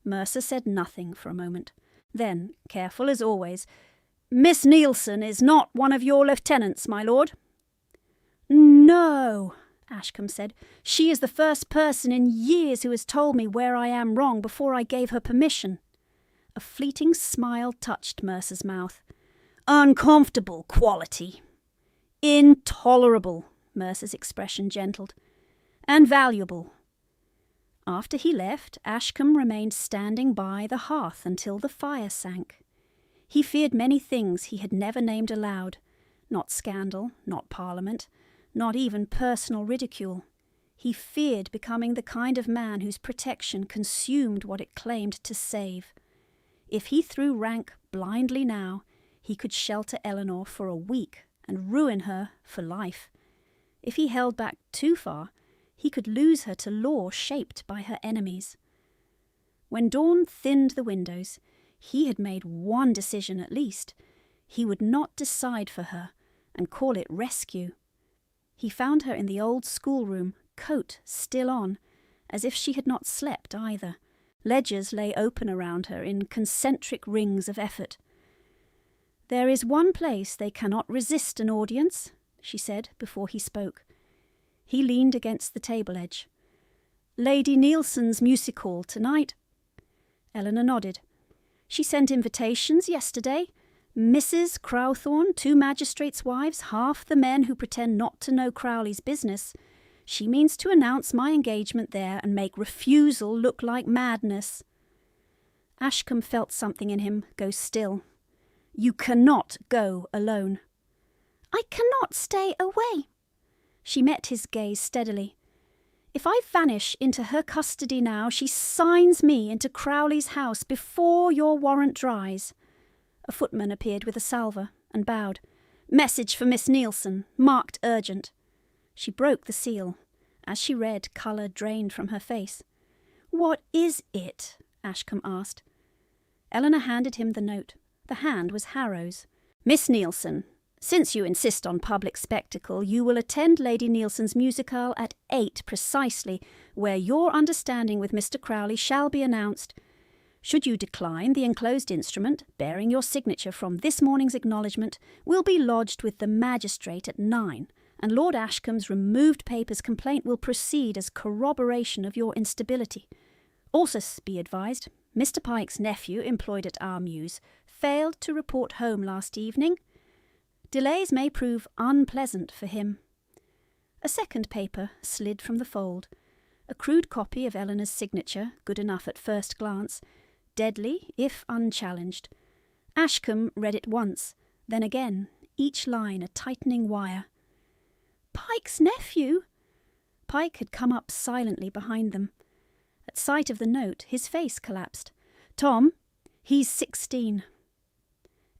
Mercer said nothing for a moment. Then, careful as always, "Miss Nielsen is not one of your lieutenants, my lord?" "No," Ashcombe said. "She is the first person in years who has told me where I am wrong before I gave her permission." A fleeting smile touched Mercer's mouth. "Uncomfortable quality." "Intolerable," Mercer's expression gentled. "And valuable." After he left, Ashcombe remained standing by the hearth until the fire sank. He feared many things he had never named aloud. Not scandal, not Parliament, not even personal ridicule. He feared becoming the kind of man whose protection consumed what it claimed to save. If he threw rank blindly now, he could shelter Eleanor for a week and ruin her for life. If he held back too far, he could lose her to law shaped by her enemies. When dawn thinned the windows, he had made one decision at least. He would not decide for her and call it rescue. He found her in the old schoolroom, coat still on, as if she had not slept either, Ledgers lay open around her in concentric rings of effort. "There is one place they cannot resist an audience," she said before he spoke. He leaned against the table edge. "Lady Nielsen's music hall tonight." Eleanor nodded. "She sent invitations yesterday. Mrs. Crowthorne, 2 magistrates' wives, half the men who pretend not to know Crowley's business. She means to announce my engagement there and make refusal look like madness." Ashcombe felt something in him go still. "You cannot go alone." "I cannot stay away." She met his gaze steadily. "If I vanish into her custody now, she signs me into Crowley's house before your warrant dries." A footman appeared with a salver and bowed. "Message for Miss Nielsen, marked urgent." She broke the seal. As she read, colour drained from her face. "What is it?" Ashcombe asked. Eleanor handed him the note. The hand was Harrow's. "Miss Nielsen, since you insist on public spectacle, you will attend Lady Nielsen's musicale at 8 precisely, where your understanding with Mr. Crowley shall be announced. Should you decline, the enclosed instrument, bearing your signature from this morning's acknowledgement, will be lodged with the magistrate at 9, and Lord Ashcombe's removed papers complaint will proceed as corroboration of your instability. Also be advised, Mr. Pike's nephew, employed at our mews, failed to report home last evening. Delays may prove unpleasant for him." A second paper slid from the fold. A crude copy of Eleanor's signature, good enough at first glance, deadly if unchallenged. Ashcombe read it once, then again, each line a tightening wire. "Pike's nephew?" Pike had come up silently behind them. At sight of the note, his face collapsed. "Tom, he's 16.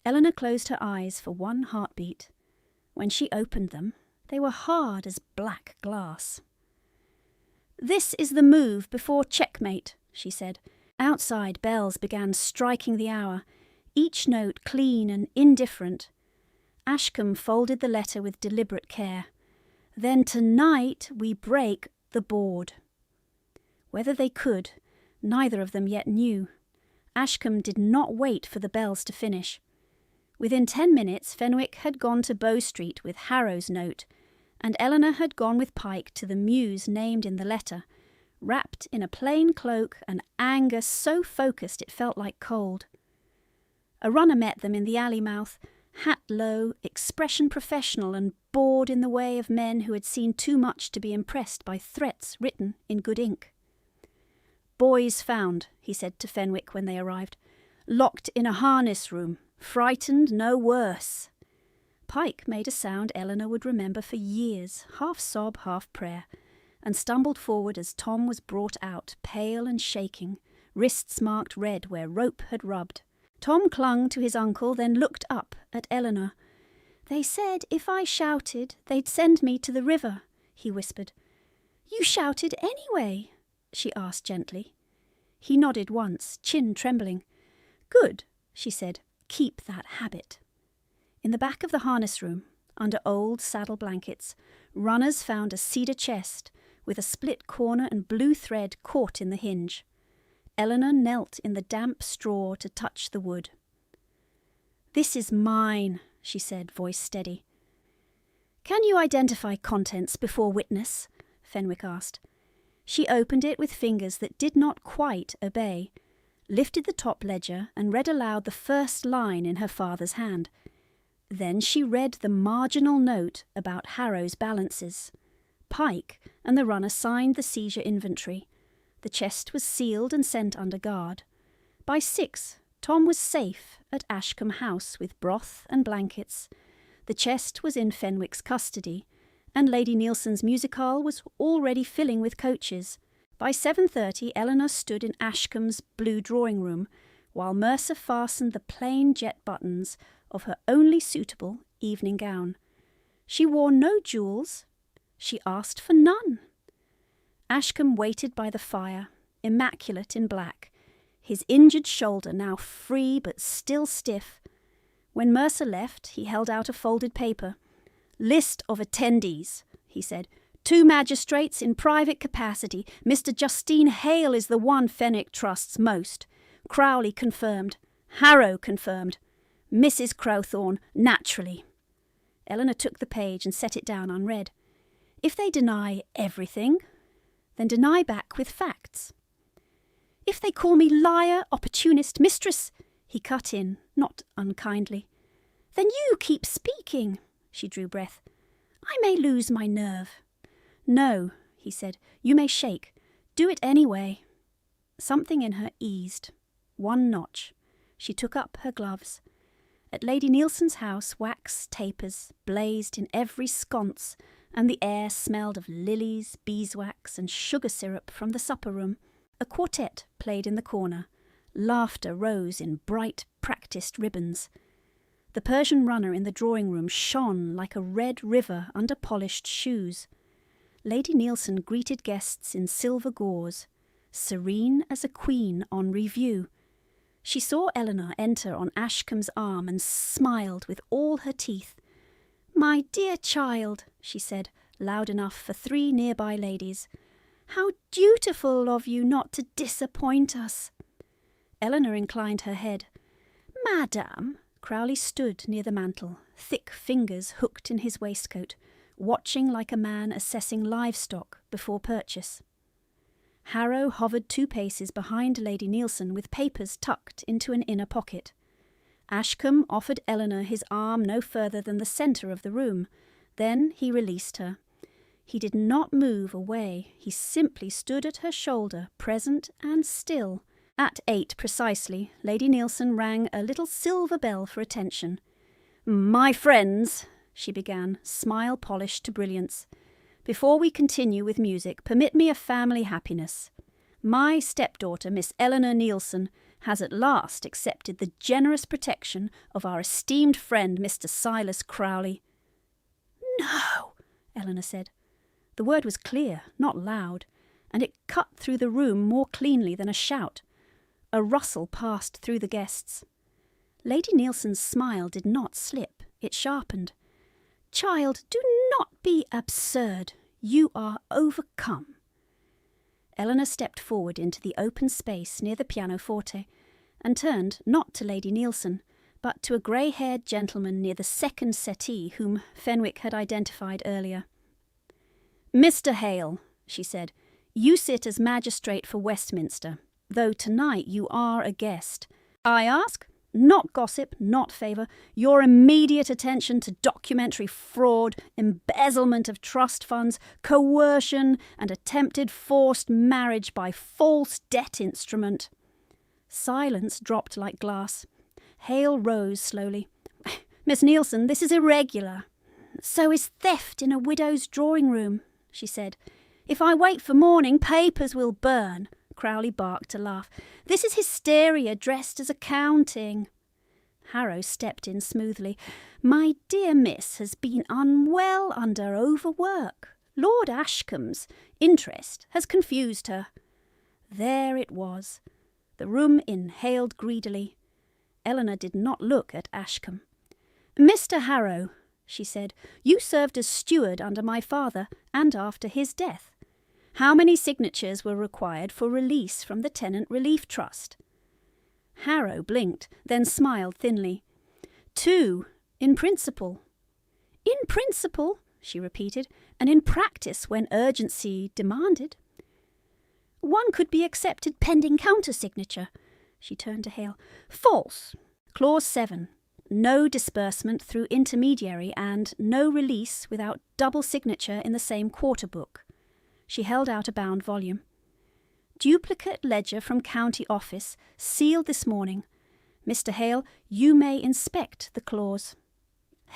Eleanor closed her eyes for one heartbeat. When she opened them, they were hard as black glass. "This is the move before checkmate," she said. Outside, bells began striking the hour, each note clean and indifferent. Ashcombe folded the letter with deliberate care. "Then tonight we break the board." Whether they could, neither of them yet knew. Ashcombe did not wait for the bells to finish. Within 10 minutes, Fenwick had gone to Bow Street with Harrow's note, and Eleanor had gone with Pike to the mews named in the letter, wrapped in a plain cloak and anger so focused it felt like cold. A runner met them in the alley mouth, hat low, expression professional and bored in the way of men who had seen too much to be impressed by threats written in good ink. "Boys found," he said to Fenwick when they arrived. "Locked in a harness room. Frightened no worse." Pike made a sound Eleanor would remember for years, half sob, half prayer, and stumbled forward as Tom was brought out, pale and shaking, wrists marked red where rope had rubbed. Tom clung to his uncle, then looked up at Eleanor. "They said if I shouted, they'd send me to the river," he whispered. "You shouted anyway?" she asked gently. He nodded once, chin trembling. "Good," she said. "Keep that habit." In the back of the harness room, under old saddle blankets, runners found a cedar chest with a split corner and blue thread caught in the hinge. Eleanor knelt in the damp straw to touch the wood. "This is mine," she said, voice steady. "Can you identify contents before witness?" Fenwick asked. She opened it with fingers that did not quite obey, lifted the top ledger and read aloud the first line in her father's hand. Then she read the marginal note about Harrow's balances. Pike and the runner signed the seizure inventory. The chest was sealed and sent under guard. By 6, Tom was safe at Ashcombe House with broth and blankets. The chest was in Fenwick's custody, and Lady Nielsen's musicale was already filling with coaches. By 7:30, Eleanor stood in Ashcombe's blue drawing-room, while Mercer fastened the plain jet buttons of her only suitable evening gown. She wore no jewels. She asked for none. Ashcombe waited by the fire, immaculate in black, his injured shoulder now free but still stiff. When Mercer left, he held out a folded paper. "List of attendees," he said. 2 magistrates in private capacity. Mr. Justine Hale is the one Fenwick trusts most. Crowley confirmed. Harrow confirmed. Mrs. Crowthorne, naturally. Eleanor took the page and set it down unread. If they deny everything, then deny back with facts. If they call me liar, opportunist, mistress, he cut in, not unkindly. Then you keep speaking. She drew breath. I may lose my nerve. No, he said, you may shake. Do it anyway. Something in her eased. 1 notch. She took up her gloves. At Lady Nielsen's house wax tapers blazed in every sconce, and the air smelled of lilies, beeswax, and sugar syrup from the supper-room. A quartet played in the corner. Laughter rose in bright, practised ribbons. The Persian runner in the drawing-room shone like a red river under polished shoes. Lady Nielsen greeted guests in silver gauze, serene as a queen on review. She saw Eleanor enter on Ashcombe's arm and smiled with all her teeth. "My dear child," she said, loud enough for 3 nearby ladies, "how dutiful of you not to disappoint us." Eleanor inclined her head. "Madam," Crowley stood near the mantel, thick fingers hooked in his waistcoat, watching like a man assessing livestock before purchase. Harrow hovered 2 paces behind Lady Nielsen with papers tucked into an inner pocket. Ashcombe offered Eleanor his arm no further than the centre of the room. Then he released her. He did not move away. He simply stood at her shoulder, present and still. At 8 precisely, Lady Nielsen rang a little silver bell for attention. "My friends," she began, smile polished to brilliance, "before we continue with music, permit me a family happiness. My stepdaughter, Miss Eleanor Nielsen, has at last accepted the generous protection of our esteemed friend, Mr. Silas Crowley." "No," Eleanor said. The word was clear, not loud, and it cut through the room more cleanly than a shout. A rustle passed through the guests. Lady Nielsen's smile did not slip, it sharpened. "Child, do not be absurd. You are overcome." Eleanor stepped forward into the open space near the pianoforte and turned not to Lady Nielsen, but to a grey-haired gentleman near the second settee whom Fenwick had identified earlier. "Mr. Hale," she said, "you sit as magistrate for Westminster, though tonight you are a guest. I ask, not gossip, not favour, your immediate attention to documentary fraud, embezzlement of trust funds, coercion, and attempted forced marriage by false debt instrument." Silence dropped like glass. Hale rose slowly. "Miss Nielsen, this is irregular." "So is theft in a widow's drawing-room," she said. "If I wait for morning, papers will burn." Crowley barked to laugh. "This is hysteria dressed as accounting." Harrow stepped in smoothly. "My dear miss has been unwell under overwork. Lord Ashcombe's interest has confused her." There it was. The room inhaled greedily. Eleanor did not look at Ashcombe. "Mr. Harrow," she said, "you served as steward under my father and after his death. How many signatures were required for release from the Tenant Relief Trust?" Harrow blinked, then smiled thinly. 2, in principle." "In principle," she repeated, "and in practice when urgency demanded." "1 could be accepted pending countersignature." She turned to Hale. "False. Clause 7. No disbursement through intermediary and no release without double signature in the same quarter book." She held out a bound volume. "Duplicate ledger from county office, sealed this morning. Mr. Hale, you may inspect the clause."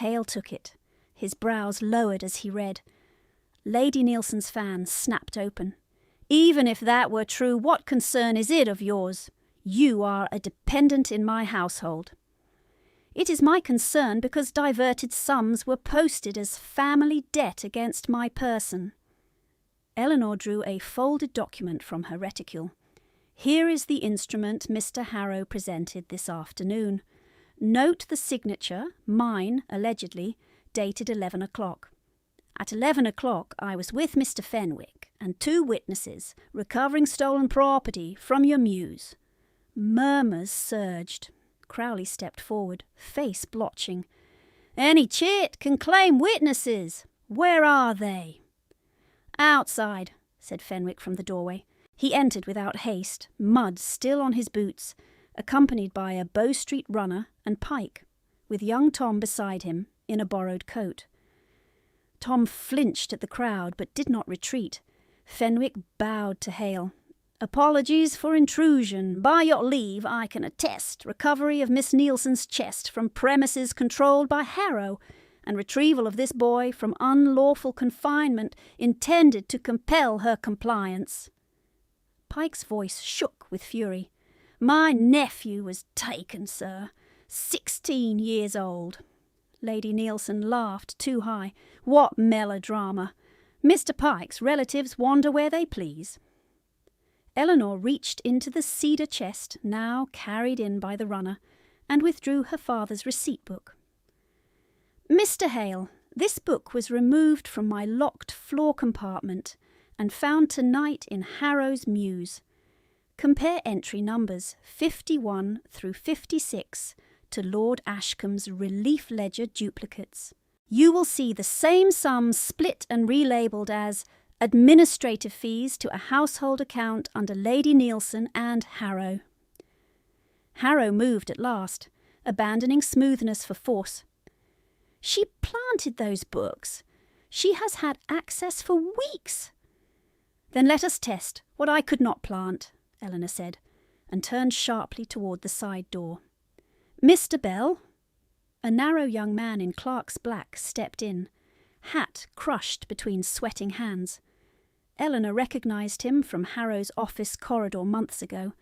Hale took it. His brows lowered as he read. Lady Nielsen's fan snapped open. "Even if that were true, what concern is it of yours? You are a dependent in my household." "It is my concern because diverted sums were posted as family debt against my person." Eleanor drew a folded document from her reticule. "Here is the instrument Mr. Harrow presented this afternoon. Note the signature, mine allegedly, dated 11 o'clock. At 11 o'clock I was with Mr. Fenwick and 2 witnesses recovering stolen property from your mews. Murmurs surged. Crowley stepped forward, face blotching. Any chit can claim witnesses. Where are they? Outside, said Fenwick from the doorway. He entered without haste, mud still on his boots, accompanied by a Bow Street runner and Pike, with young Tom beside him in a borrowed coat. Tom flinched at the crowd but did not retreat. Fenwick bowed to Hale. Apologies for intrusion. By your leave, I can attest recovery of Miss Nielsen's chest from premises controlled by Harrow, and retrieval of this boy from unlawful confinement intended to compel her compliance. Pike's voice shook with fury. My nephew was taken, sir. 16 years old. Lady Nielsen laughed too high. What melodrama! Mr. Pike's relatives wander where they please. Eleanor reached into the cedar chest, now carried in by the runner, and withdrew her father's receipt book. Mr. Hale, this book was removed from my locked floor compartment and found tonight in Harrow's mews. Compare entry numbers 51 through 56 to Lord Ashcombe's relief ledger duplicates. You will see the same sum split and relabelled as administrative fees to a household account under Lady Nielsen and Harrow. Harrow moved at last, abandoning smoothness for force. She planted those books. She has had access for weeks. Then let us test what I could not plant, Eleanor said, and turned sharply toward the side door. Mr. Bell? A narrow young man in clerk's black stepped in, hat crushed between sweating hands. Eleanor recognised him from Harrow's office corridor months ago.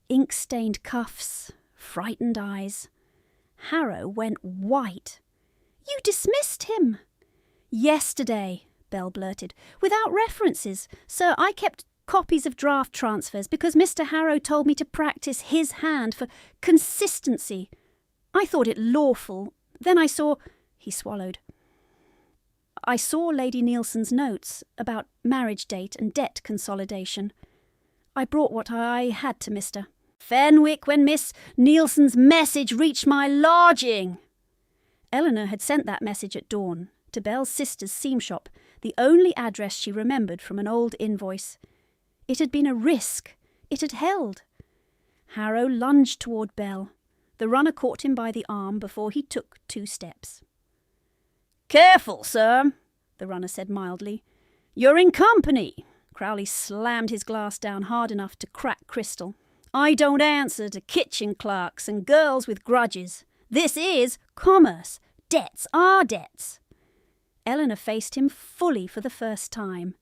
Ink-stained cuffs, frightened eyes. Harrow went white. You dismissed him. Yesterday, Bell blurted, without references. Sir, I kept copies of draft transfers because Mr. Harrow told me to practice his hand for consistency. I thought it lawful. Then I saw... He swallowed. I saw Lady Nielsen's notes about marriage date and debt consolidation. I brought what I had to Mr. Fenwick when Miss Nielsen's message reached my lodging. Eleanor had sent that message at dawn, to Bell's sister's seam shop, the only address she remembered from an old invoice. It had been a risk. It had held. Harrow lunged toward Bell. The runner caught him by the arm before he took 2 steps. Careful, sir, the runner said mildly. You're in company. Crowley slammed his glass down hard enough to crack crystal. I don't answer to kitchen clerks and girls with grudges. This is commerce. Debts are debts. Eleanor faced him fully for the first time.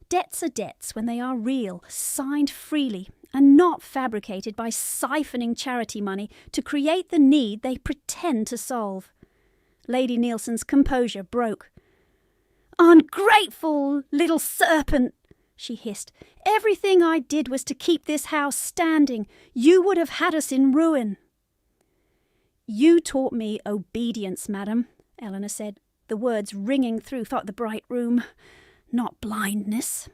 Debts are debts when they are real, signed freely, and not fabricated by siphoning charity money to create the need they pretend to solve. Lady Nielsen's composure broke. Ungrateful little serpent, she hissed. Everything I did was to keep this house standing. You would have had us in ruin. You taught me obedience, madam, Eleanor said, the words ringing through the bright room. Not blindness.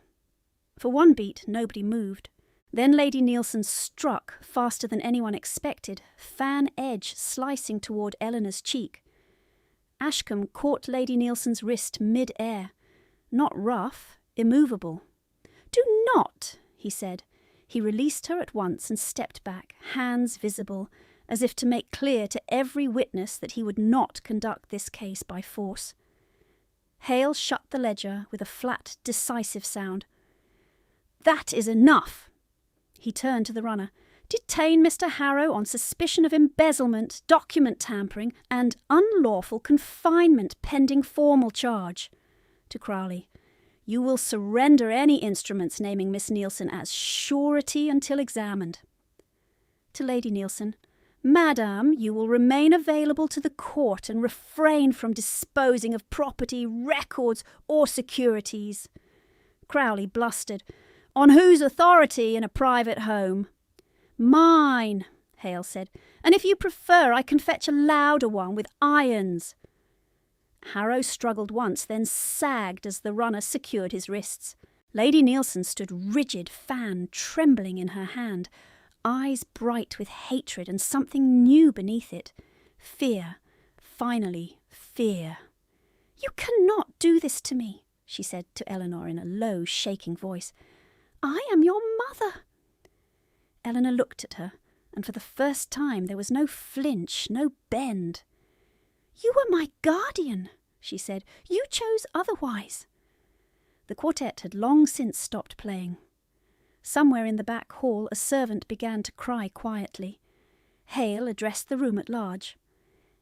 For one beat, nobody moved. Then Lady Nielsen struck faster than anyone expected, fan edge slicing toward Eleanor's cheek. Ashcombe caught Lady Nielsen's wrist mid-air. Not rough, immovable. Do not, he said. He released her at once and stepped back, hands visible, as if to make clear to every witness that he would not conduct this case by force. Hale shut the ledger with a flat, decisive sound. That is enough. He turned to the runner. Detain Mr. Harrow on suspicion of embezzlement, document tampering, and unlawful confinement pending formal charge. To Crowley, you will surrender any instruments naming Miss Nielsen as surety until examined. To Lady Nielsen, Madam, you will remain available to the court and refrain from disposing of property, records, or securities. Crowley blustered. On whose authority in a private home? Mine, Hale said, and if you prefer I can fetch a louder one with irons. Harrow struggled once, then sagged as the runner secured his wrists. Lady Nielsen stood rigid, fan trembling in her hand, eyes bright with hatred and something new beneath it. Fear. Finally, fear. "You cannot do this to me," she said to Eleanor in a low, shaking voice. "I am your mother." Eleanor looked at her, and for the first time there was no flinch, no bend. "You were my guardian," she said. "You chose otherwise." The quartet had long since stopped playing. Somewhere in the back hall a servant began to cry quietly. Hale addressed the room at large.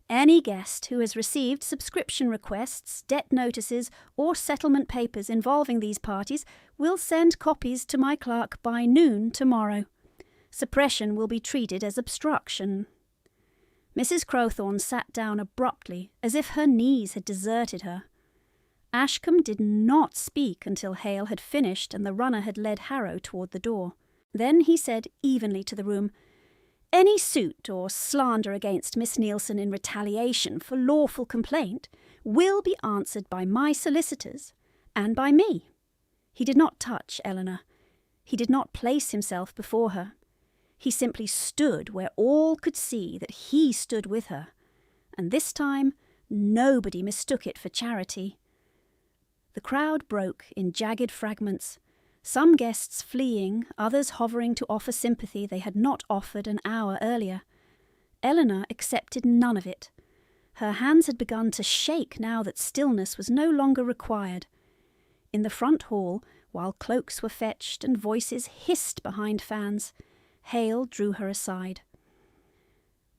"Any guest who has received subscription requests, debt notices, or settlement papers involving these parties will send copies to my clerk by noon tomorrow. Suppression will be treated as obstruction." Mrs. Crowthorne sat down abruptly, as if her knees had deserted her. Ashcombe did not speak until Hale had finished and the runner had led Harrow toward the door. Then he said evenly to the room, "Any suit or slander against Miss Nielsen in retaliation for lawful complaint will be answered by my solicitors and by me." He did not touch Eleanor. He did not place himself before her. He simply stood where all could see that he stood with her, and this time nobody mistook it for charity. The crowd broke in jagged fragments, some guests fleeing, others hovering to offer sympathy they had not offered an hour earlier. Eleanor accepted none of it. Her hands had begun to shake now that stillness was no longer required. In the front hall, while cloaks were fetched and voices hissed behind fans, Hale drew her aside.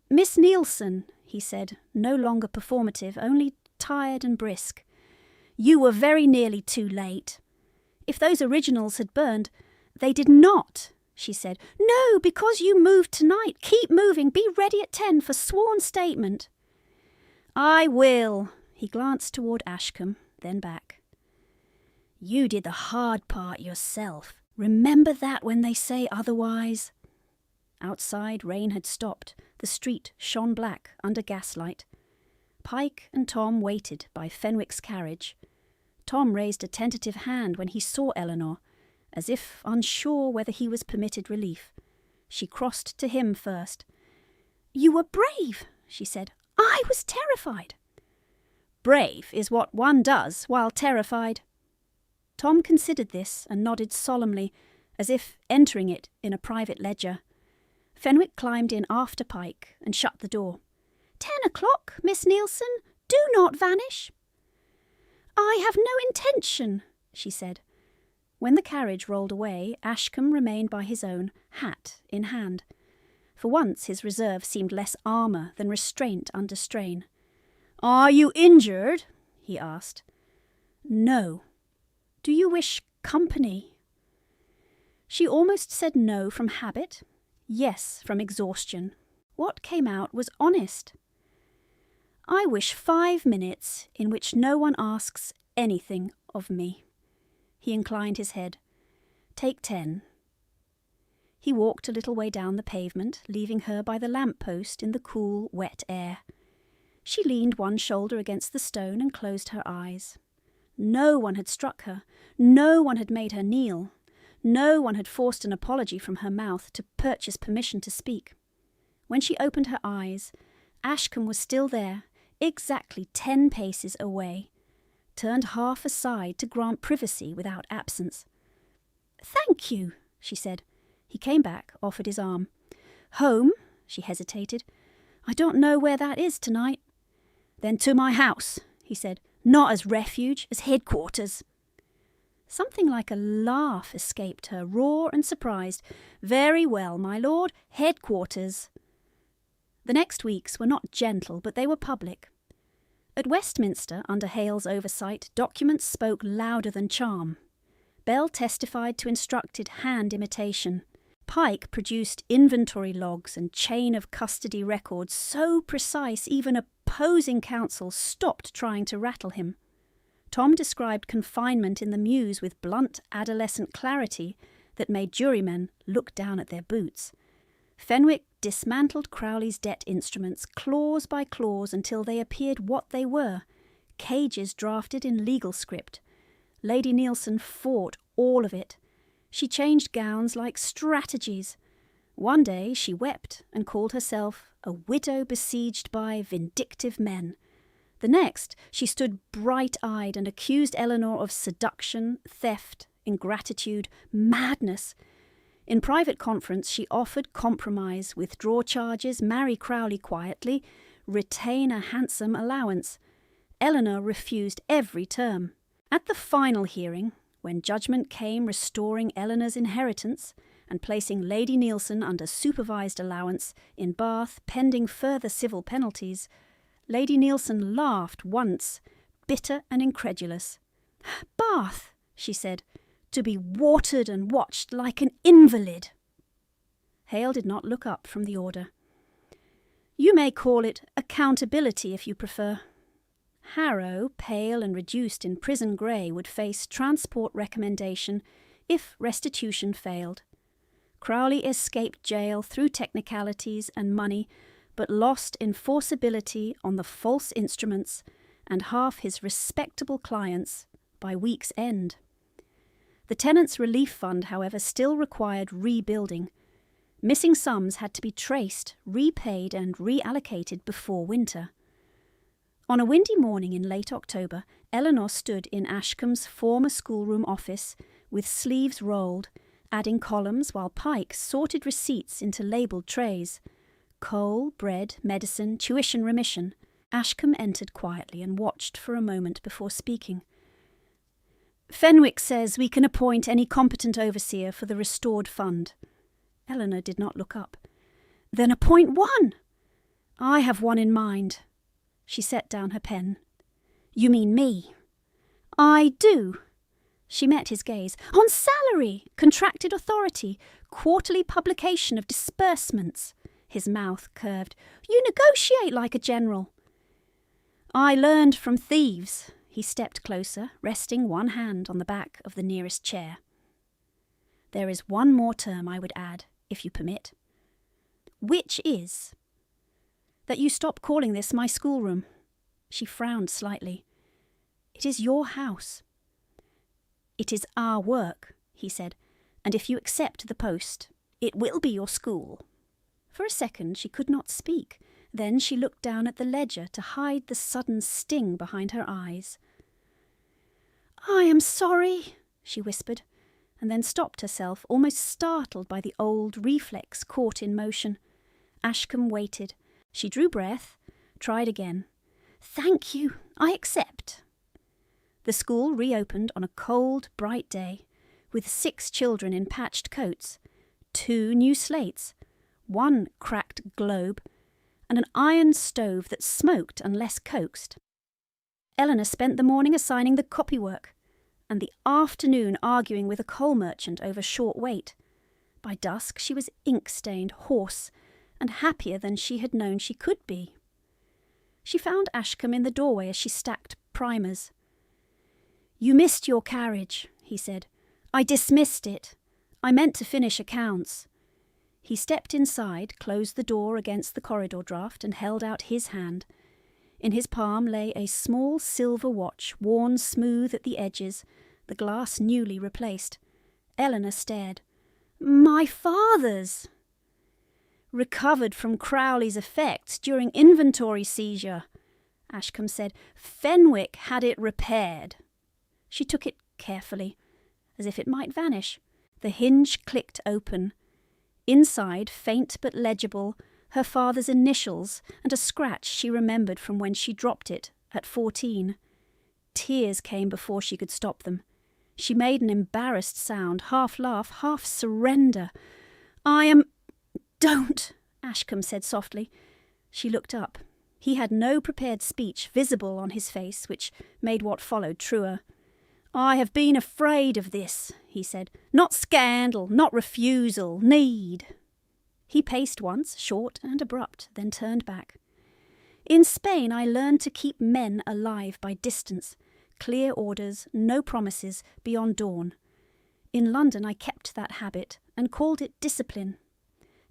"Miss Nielsen," he said, no longer performative, only tired and brisk, "you were very nearly too late. If those originals had burned—" "They did not," she said. "No, because you moved tonight. Keep moving. Be ready at 10 for sworn statement." "I will." He glanced toward Ashcombe, then back. "You did the hard part yourself. Remember that when they say otherwise." Outside, rain had stopped. The street shone black under gaslight. Pike and Tom waited by Fenwick's carriage. Tom raised a tentative hand when he saw Eleanor, as if unsure whether he was permitted relief. She crossed to him first. "You were brave," she said. "I was terrified." "Brave is what one does while terrified." Tom considered this and nodded solemnly, as if entering it in a private ledger. Fenwick climbed in after Pike and shut the door. 10 o'clock, Miss Nielsen. Do not vanish." "I have no intention," she said. When the carriage rolled away, Ashcombe remained by his own, hat in hand. For once his reserve seemed less armour than restraint under strain. "Are you injured?" he asked. "No. Do you wish company?" She almost said no from habit, yes from exhaustion. What came out was honest. "I wish 5 minutes in which no one asks anything of me." He inclined his head. "Take 10. He walked a little way down the pavement, leaving her by the lamp-post in the cool, wet air. She leaned one shoulder against the stone and closed her eyes. No one had struck her. No one had made her kneel. No one had forced an apology from her mouth to purchase permission to speak. When she opened her eyes, Ashcombe was still there, exactly 10 paces away, turned half aside to grant privacy without absence. "Thank you," she said. He came back, offered his arm. "Home?" She hesitated. "I don't know where that is tonight." "Then to my house," he said. "Not as refuge, as headquarters." Something like a laugh escaped her, raw and surprised. "Very well, my lord, headquarters." The next weeks were not gentle, but they were public. At Westminster, under Hale's oversight, documents spoke louder than charm. Bell testified to instructed hand imitation. Pike produced inventory logs and chain of custody records so precise even opposing counsel stopped trying to rattle him. Tom described confinement in the Mews with blunt adolescent clarity that made jurymen look down at their boots. Fenwick dismantled Crowley's debt instruments clause by clause until they appeared what they were, cages drafted in legal script. Lady Nielsen fought all of it. She changed gowns like strategies. One day she wept and called herself a widow besieged by vindictive men. The next, she stood bright-eyed and accused Eleanor of seduction, theft, ingratitude, madness. In private conference, she offered compromise, withdraw charges, marry Crowley quietly, retain a handsome allowance. Eleanor refused every term. At the final hearing, when judgment came restoring Eleanor's inheritance and placing Lady Nielsen under supervised allowance in Bath pending further civil penalties, Lady Nielsen laughed once, bitter and incredulous. "Bath," she said, "to be watered and watched like an invalid." Hale did not look up from the order. "You may call it accountability if you prefer." Harrow, pale and reduced in prison grey, would face transport recommendation if restitution failed. Crowley escaped jail through technicalities and money, but lost enforceability on the false instruments and half his respectable clients by week's end. The Tenants' Relief Fund, however, still required rebuilding. Missing sums had to be traced, repaid and reallocated before winter. On a windy morning in late October, Eleanor stood in Ashcombe's former schoolroom office with sleeves rolled, adding columns while Pike sorted receipts into labelled trays. Coal, bread, medicine, tuition remission. Ashcombe entered quietly and watched for a moment before speaking. "Fenwick says we can appoint any competent overseer for the restored fund." Eleanor did not look up. "Then appoint one." "I have one in mind." She set down her pen. "You mean me?" "I do." She met his gaze. "On salary, contracted authority, quarterly publication of disbursements." His mouth curved. "You negotiate like a general." "I learned from thieves." He stepped closer, resting one hand on the back of the nearest chair. "There is one more term I would add, if you permit." "Which is?" "That you stop calling this my schoolroom." She frowned slightly. "It is your house." "It is our work," he said, "and if you accept the post, it will be your school." For a second she could not speak. Then she looked down at the ledger to hide the sudden sting behind her eyes. "I am sorry," she whispered, and then stopped herself, almost startled by the old reflex caught in motion. Ashcombe waited. She drew breath, tried again. "Thank you, I accept." The school reopened on a cold, bright day, with 6 children in patched coats, 2 new slates, 1 cracked globe, and an iron stove that smoked unless coaxed. Eleanor spent the morning assigning the copywork, and the afternoon arguing with a coal merchant over short weight. By dusk she was ink-stained, hoarse, and happier than she had known she could be. She found Ashcombe in the doorway as she stacked primers. "You missed your carriage," he said. "I dismissed it. I meant to finish accounts." He stepped inside, closed the door against the corridor draught, and held out his hand. In his palm lay a small silver watch, worn smooth at the edges, the glass newly replaced. Eleanor stared. "My father's!" "Recovered from Crowley's effects during inventory seizure," Ashcombe said. "Fenwick had it repaired." She took it carefully, as if it might vanish. The hinge clicked open. Inside, faint but legible, her father's initials and a scratch she remembered from when she dropped it at 14. Tears came before she could stop them. She made an embarrassed sound, half laugh, half surrender. "I am—" "Don't," Ashcombe said softly. She looked up. He had no prepared speech visible on his face, which made what followed truer. "I have been afraid of this," he said. "Not scandal, not refusal, need." He paced once, short and abrupt, then turned back. "In Spain I learned to keep men alive by distance. Clear orders, no promises, beyond dawn. In London I kept that habit and called it discipline.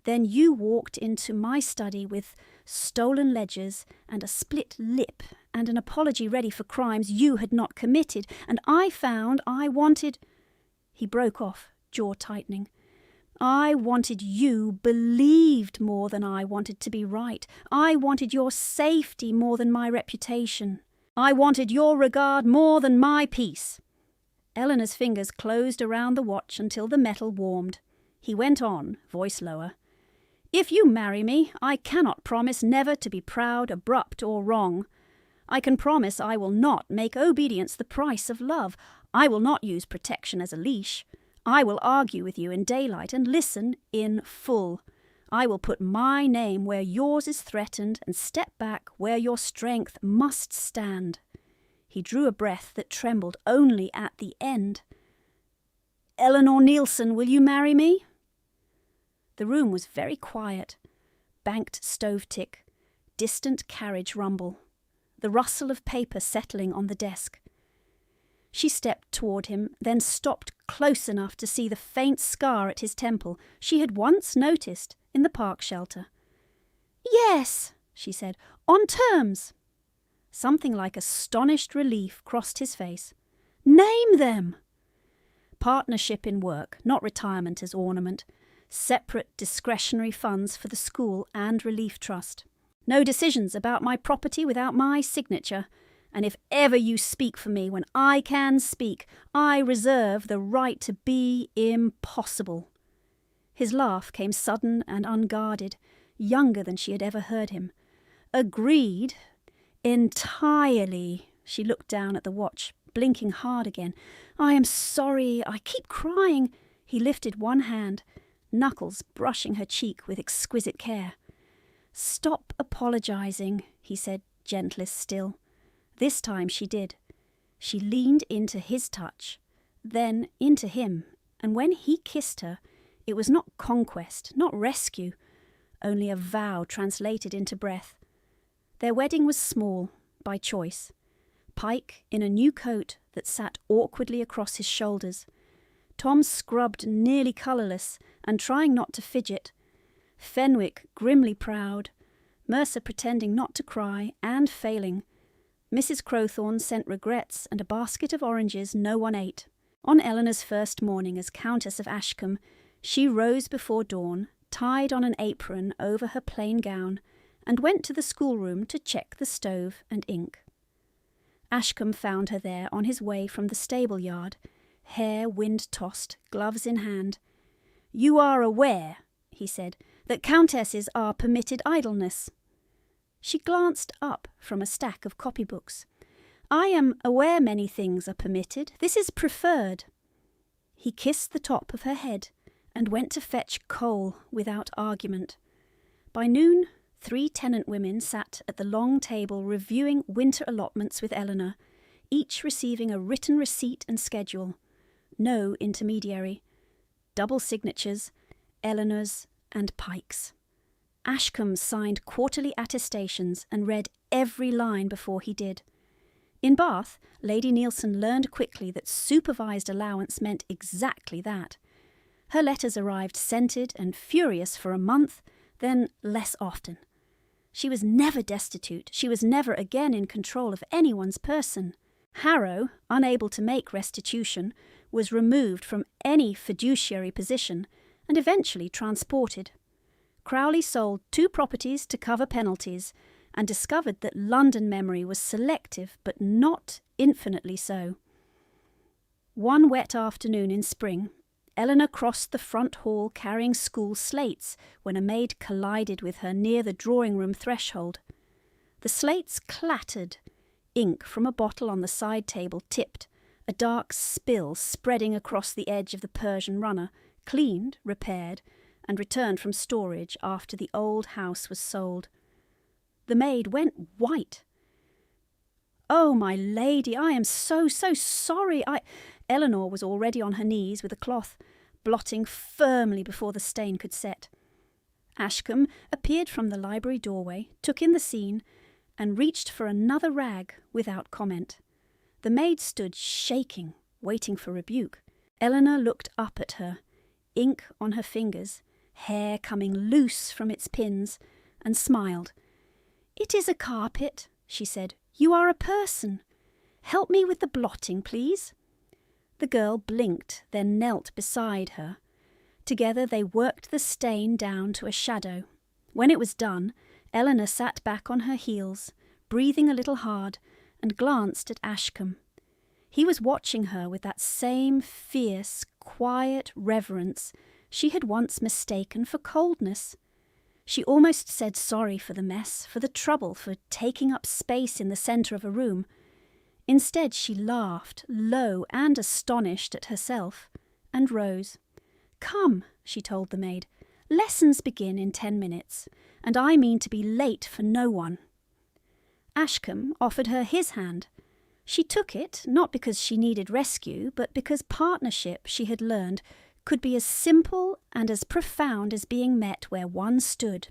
Then you walked into my study with stolen ledgers and a split lip and an apology ready for crimes you had not committed, and I found I wanted—" He broke off, jaw tightening. "I wanted you believed more than I wanted to be right. I wanted your safety more than my reputation. I wanted your regard more than my peace." Eleanor's fingers closed around the watch until the metal warmed. He went on, voice lower. "If you marry me, I cannot promise never to be proud, abrupt, or wrong. I can promise I will not make obedience the price of love. I will not use protection as a leash. I will argue with you in daylight and listen in full. I will put my name where yours is threatened and step back where your strength must stand." He drew a breath that trembled only at the end. "Eleanor Nielsen, will you marry me?" The room was very quiet. Banked stove tick, distant carriage rumble, the rustle of paper settling on the desk. She stepped toward him, then stopped close enough to see the faint scar at his temple she had once noticed in the park shelter. "Yes," she said, "on terms." Something like astonished relief crossed his face. "Name them." Partnership in work, not retirement as ornament. Separate discretionary funds for the school and relief trust. No decisions about my property without my signature. And if ever you speak for me when I can speak, I reserve the right to be impossible. His laugh came sudden and unguarded, younger than she had ever heard him. "Agreed. Entirely." She looked down at the watch, blinking hard again. "I am sorry. I keep crying." He lifted one hand, knuckles brushing her cheek with exquisite care. "Stop apologizing," he said, gentlest still. This time she did. She leaned into his touch, then into him, and when he kissed her, it was not conquest, not rescue, only a vow translated into breath. Their wedding was small, by choice. Pike in a new coat that sat awkwardly across his shoulders. Tom scrubbed nearly colourless and trying not to fidget. Fenwick grimly proud. Mercer pretending not to cry and failing. Mrs. Crowthorne sent regrets and a basket of oranges no one ate. On Eleanor's first morning as Countess of Ashcombe, she rose before dawn, tied on an apron over her plain gown, and went to the schoolroom to check the stove and ink. Ashcombe found her there on his way from the stable yard, hair wind-tossed, gloves in hand. "You are aware," he said, "that countesses are permitted idleness." She glanced up from a stack of copybooks. "I am aware many things are permitted. This is preferred." He kissed the top of her head and went to fetch coal without argument. By noon, 3 tenant women sat at the long table reviewing winter allotments with Eleanor, each receiving a written receipt and schedule. No intermediary. Double signatures, Eleanor's and Pike's. Ashcombe signed quarterly attestations and read every line before he did. In Bath, Lady Nielsen learned quickly that supervised allowance meant exactly that. Her letters arrived scented and furious for a month, then less often. She was never destitute. She was never again in control of anyone's person. Harrow, unable to make restitution, was removed from any fiduciary position and eventually transported. Crowley sold 2 properties to cover penalties and discovered that London memory was selective but not infinitely so. One wet afternoon in spring, Eleanor crossed the front hall carrying school slates when a maid collided with her near the drawing-room threshold. The slates clattered. Ink from a bottle on the side table tipped, a dark spill spreading across the edge of the Persian runner, cleaned, repaired, and returned from storage after the old house was sold. The maid went white. "Oh, my lady, I am so sorry. Eleanor was already on her knees with a cloth, blotting firmly before the stain could set. Ashcombe appeared from the library doorway, took in the scene, and reached for another rag without comment. The maid stood shaking, waiting for rebuke. Eleanor looked up at her, ink on her fingers, hair coming loose from its pins, and smiled. "It is a carpet," she said. You are a person. Help me with the blotting, please." The girl blinked, then knelt beside her. Together they worked the stain down to a shadow. When it was done, Eleanor sat back on her heels, breathing a little hard, and glanced at Ashcombe. He was watching her with that same fierce, quiet reverence she had once mistaken for coldness. She almost said sorry for the mess, for the trouble, for taking up space in the centre of a room. Instead, she laughed, low and astonished at herself, and rose. "Come," she told the maid. "Lessons begin in 10 minutes, and I mean to be late for no one." Ashcombe offered her his hand. She took it, not because she needed rescue, but because partnership, she had learned, could be as simple and as profound as being met where one stood,